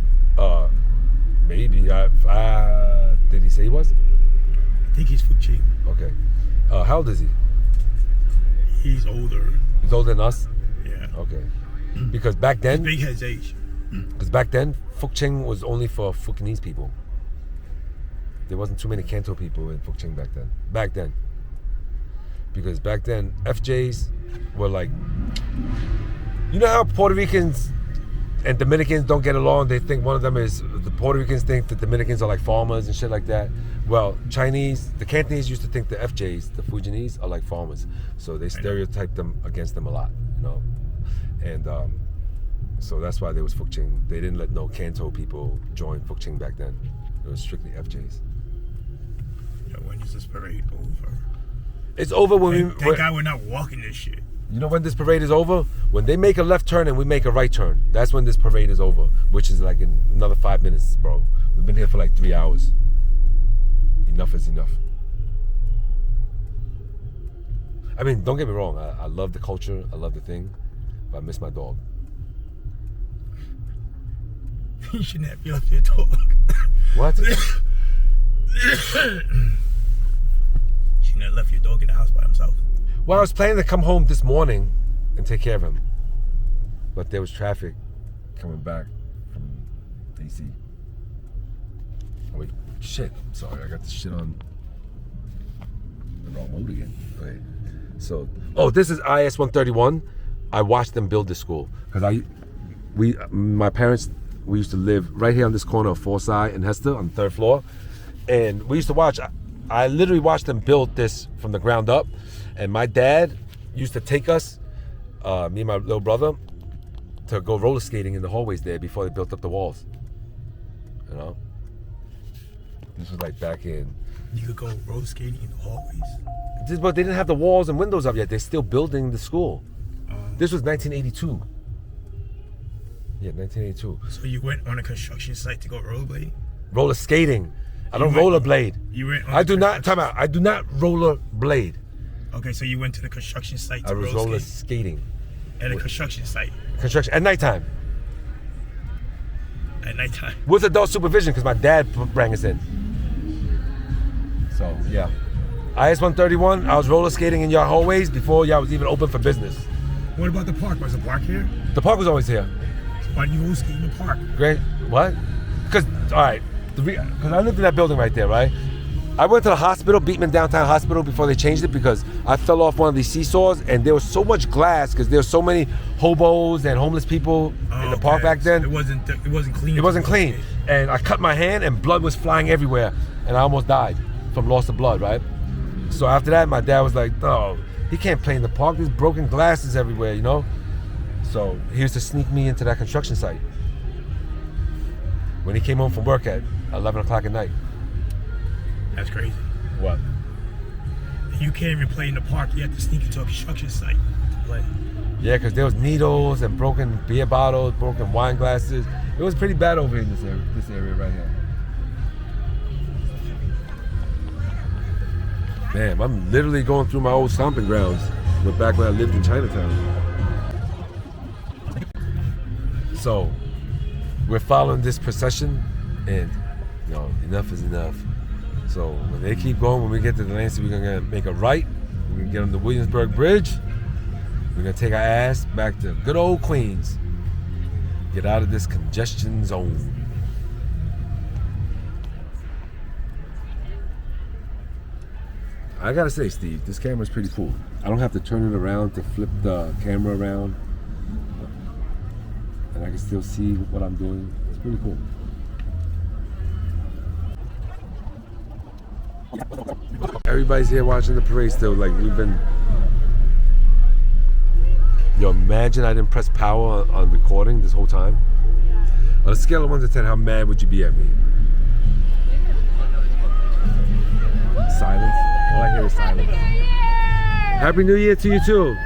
maybe. Did he say he was? I think he's Fuk Ching. Okay. How old is he? He's older. He's older than us? Yeah. Okay. Because back then, Big head's age. Fuk Ching was only for Fukinese people. There wasn't too many Canto people in Fuk Ching back then. Because back then, FJs were like, you know how Puerto Ricans and Dominicans don't get along? They think one of them is, the Puerto Ricans think the Dominicans are like farmers and shit like that. Well, the Cantonese used to think the FJs, the Fujianese, are like farmers. So they stereotyped them against them a lot, you know? And so that's why there was Fuk Ching. They didn't let no Canto people join Fuk Ching back then. It was strictly FJs. Yeah, when is this parade over? It's over when Thank God we're not walking this shit. You know when this parade is over? When they make a left turn and we make a right turn. That's when this parade is over, which is like in another 5 minutes, bro. We've been here for like 3 hours. Enough is enough. I mean, don't get me wrong. I love the culture. I love the thing. But I miss my dog. You shouldn't have left your dog. What? You shouldn't have left your dog in the house by himself. Well, I was planning to come home this morning and take care of him. But there was traffic coming back from DC. Wait, shit. Sorry, I got this shit on the wrong mode again. Okay. So, this is IS 131. I watched them build this school. Because my parents, we used to live right here on this corner of Forsyth and Hester on the 3rd floor. And we used to watch, I literally watched them build this from the ground up. And my dad used to take us, me and my little brother, to go roller skating in the hallways there before they built up the walls. You know? This was like back in... You could go roller skating in the hallways. But they didn't have the walls and windows up yet. They're still building the school. This was 1982. Yeah, 1982. So you went on a construction site to go rollerblade? Roller skating. I don't went- rollerblade. You went on I a do not. construction- Time out. I do not rollerblade. Okay, so you went to the construction site to I was roller roller skate skating. at a construction site Construction at nighttime at nighttime. with adult supervision because my dad rang us in. So yeah, IS 131. I was roller skating in your hallways before y'all was even open for business. What about the park? Was the park here? The park was always here. Why didn't you roller skate in the park? Great. What? Because all right, because I lived in that building right there, right? I went to the hospital, Beekman Downtown Hospital, before they changed it because I fell off one of these seesaws and there was so much glass because there were so many hobos and homeless people in the park back then. It wasn't clean. It wasn't clean, and I cut my hand and blood was flying everywhere, and I almost died from loss of blood, right? So after that, my dad was like, "Oh, he can't play in the park. There's broken glasses everywhere, you know." So he used to sneak me into that construction site when he came home from work at 11 o'clock at night. That's crazy. What? You can't even play in the park. You have to sneak into a construction site to play. Yeah, because there was needles and broken beer bottles, broken wine glasses. It was pretty bad over in this area right here. Damn, I'm literally going through my old stomping grounds, but back when I lived in Chinatown. So, we're following this procession, and you know, enough is enough. So when they keep going, when we get to the Lancey, we're gonna make a right. We're gonna get on the Williamsburg Bridge. We're gonna take our ass back to good old Queens. Get out of this congestion zone. I gotta say, Steve, this camera's pretty cool. I don't have to turn it around to flip the camera around. And I can still see what I'm doing. It's pretty cool. Everybody's here watching the parade still. Like, we've been... Yo, imagine I didn't press power on recording this whole time. On a scale of 1 to 10, how mad would you be at me? Silence. All I hear is silence. Happy New Year to you too.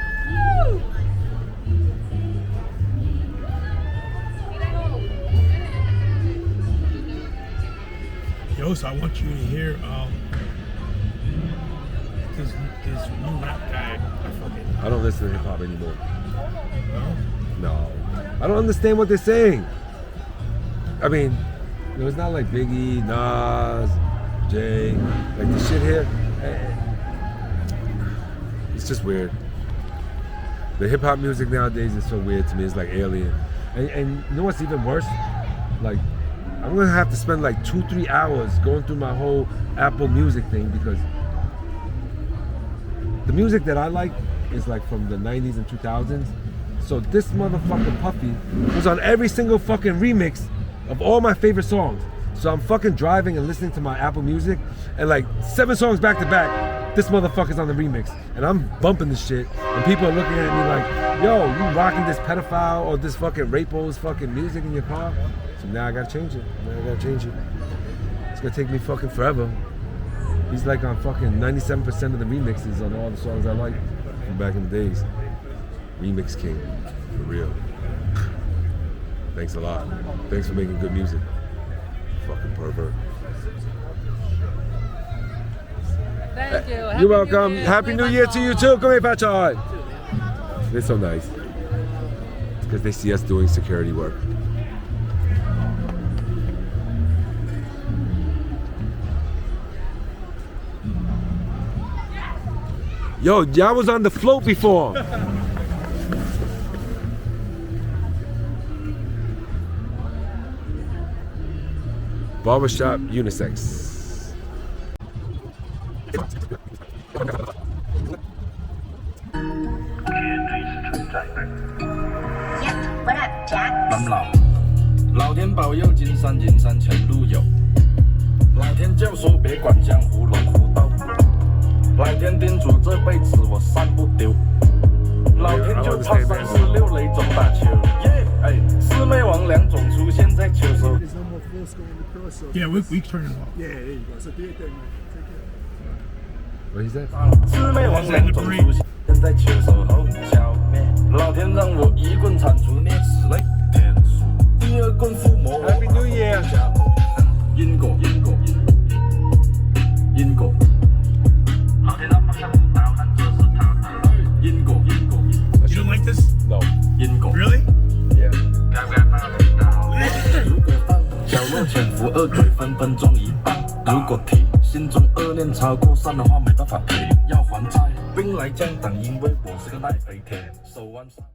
Yo, so I want you to hear this new rap guy. I don't listen to hip hop anymore. No. I don't understand what they're saying. I mean, it's not like Biggie, Nas, Jay, like the shit here. It's just weird. The hip hop music nowadays is so weird to me. It's like alien. And you know what's even worse? Like, I'm gonna have to spend like 2-3 hours going through my whole Apple Music thing because the music that I like is like from the 90s and 2000s. So this motherfucker Puffy was on every single fucking remix of all my favorite songs. So I'm fucking driving and listening to my Apple Music and like 7 songs back to back, this motherfucker's on the remix. And I'm bumping this shit and people are looking at me like, yo, you rocking this pedophile or this fucking rapo's fucking music in your car? So now I gotta change it. It's gonna take me fucking forever. He's like on fucking 97% of the remixes on all the songs I like from back in the days. Remix king, for real. Thanks a lot. Thanks for making good music. Fucking pervert. Thank you. You're welcome. Happy New Year to you too. Come here, Pachai. They're so nice. It's because they see us doing security work. Yo, y'all was on the float before. Barbershop unisex. What up, Jack? 諗老天保佑金山银山前路有，老天教唆别管江湖龙虎斗，老天叮嘱这辈子我散不丢，老天就怕36雷中打球，哎，魑魅魍魉总出现在球手。 There's no more force going across. So Yeah, we turn it off. yeah, there you go. So do your thing, man. Take care. What he said? 魑魅魍魉总出现在球手后消灭，老天让我一棍铲除啮齿类天数。恶棍附魔。 Happy New Year！ 因果，因果，因果。老天他妈看不到，但这是他的因果，因果。 You don't like this? No. 因果。 Really? Yeah. 如果当角落潜伏恶鬼分分钟一半，如果提心中恶念超过3的话，没办法赔，要还债。兵来将挡，因为我是个赖肥田，手腕上。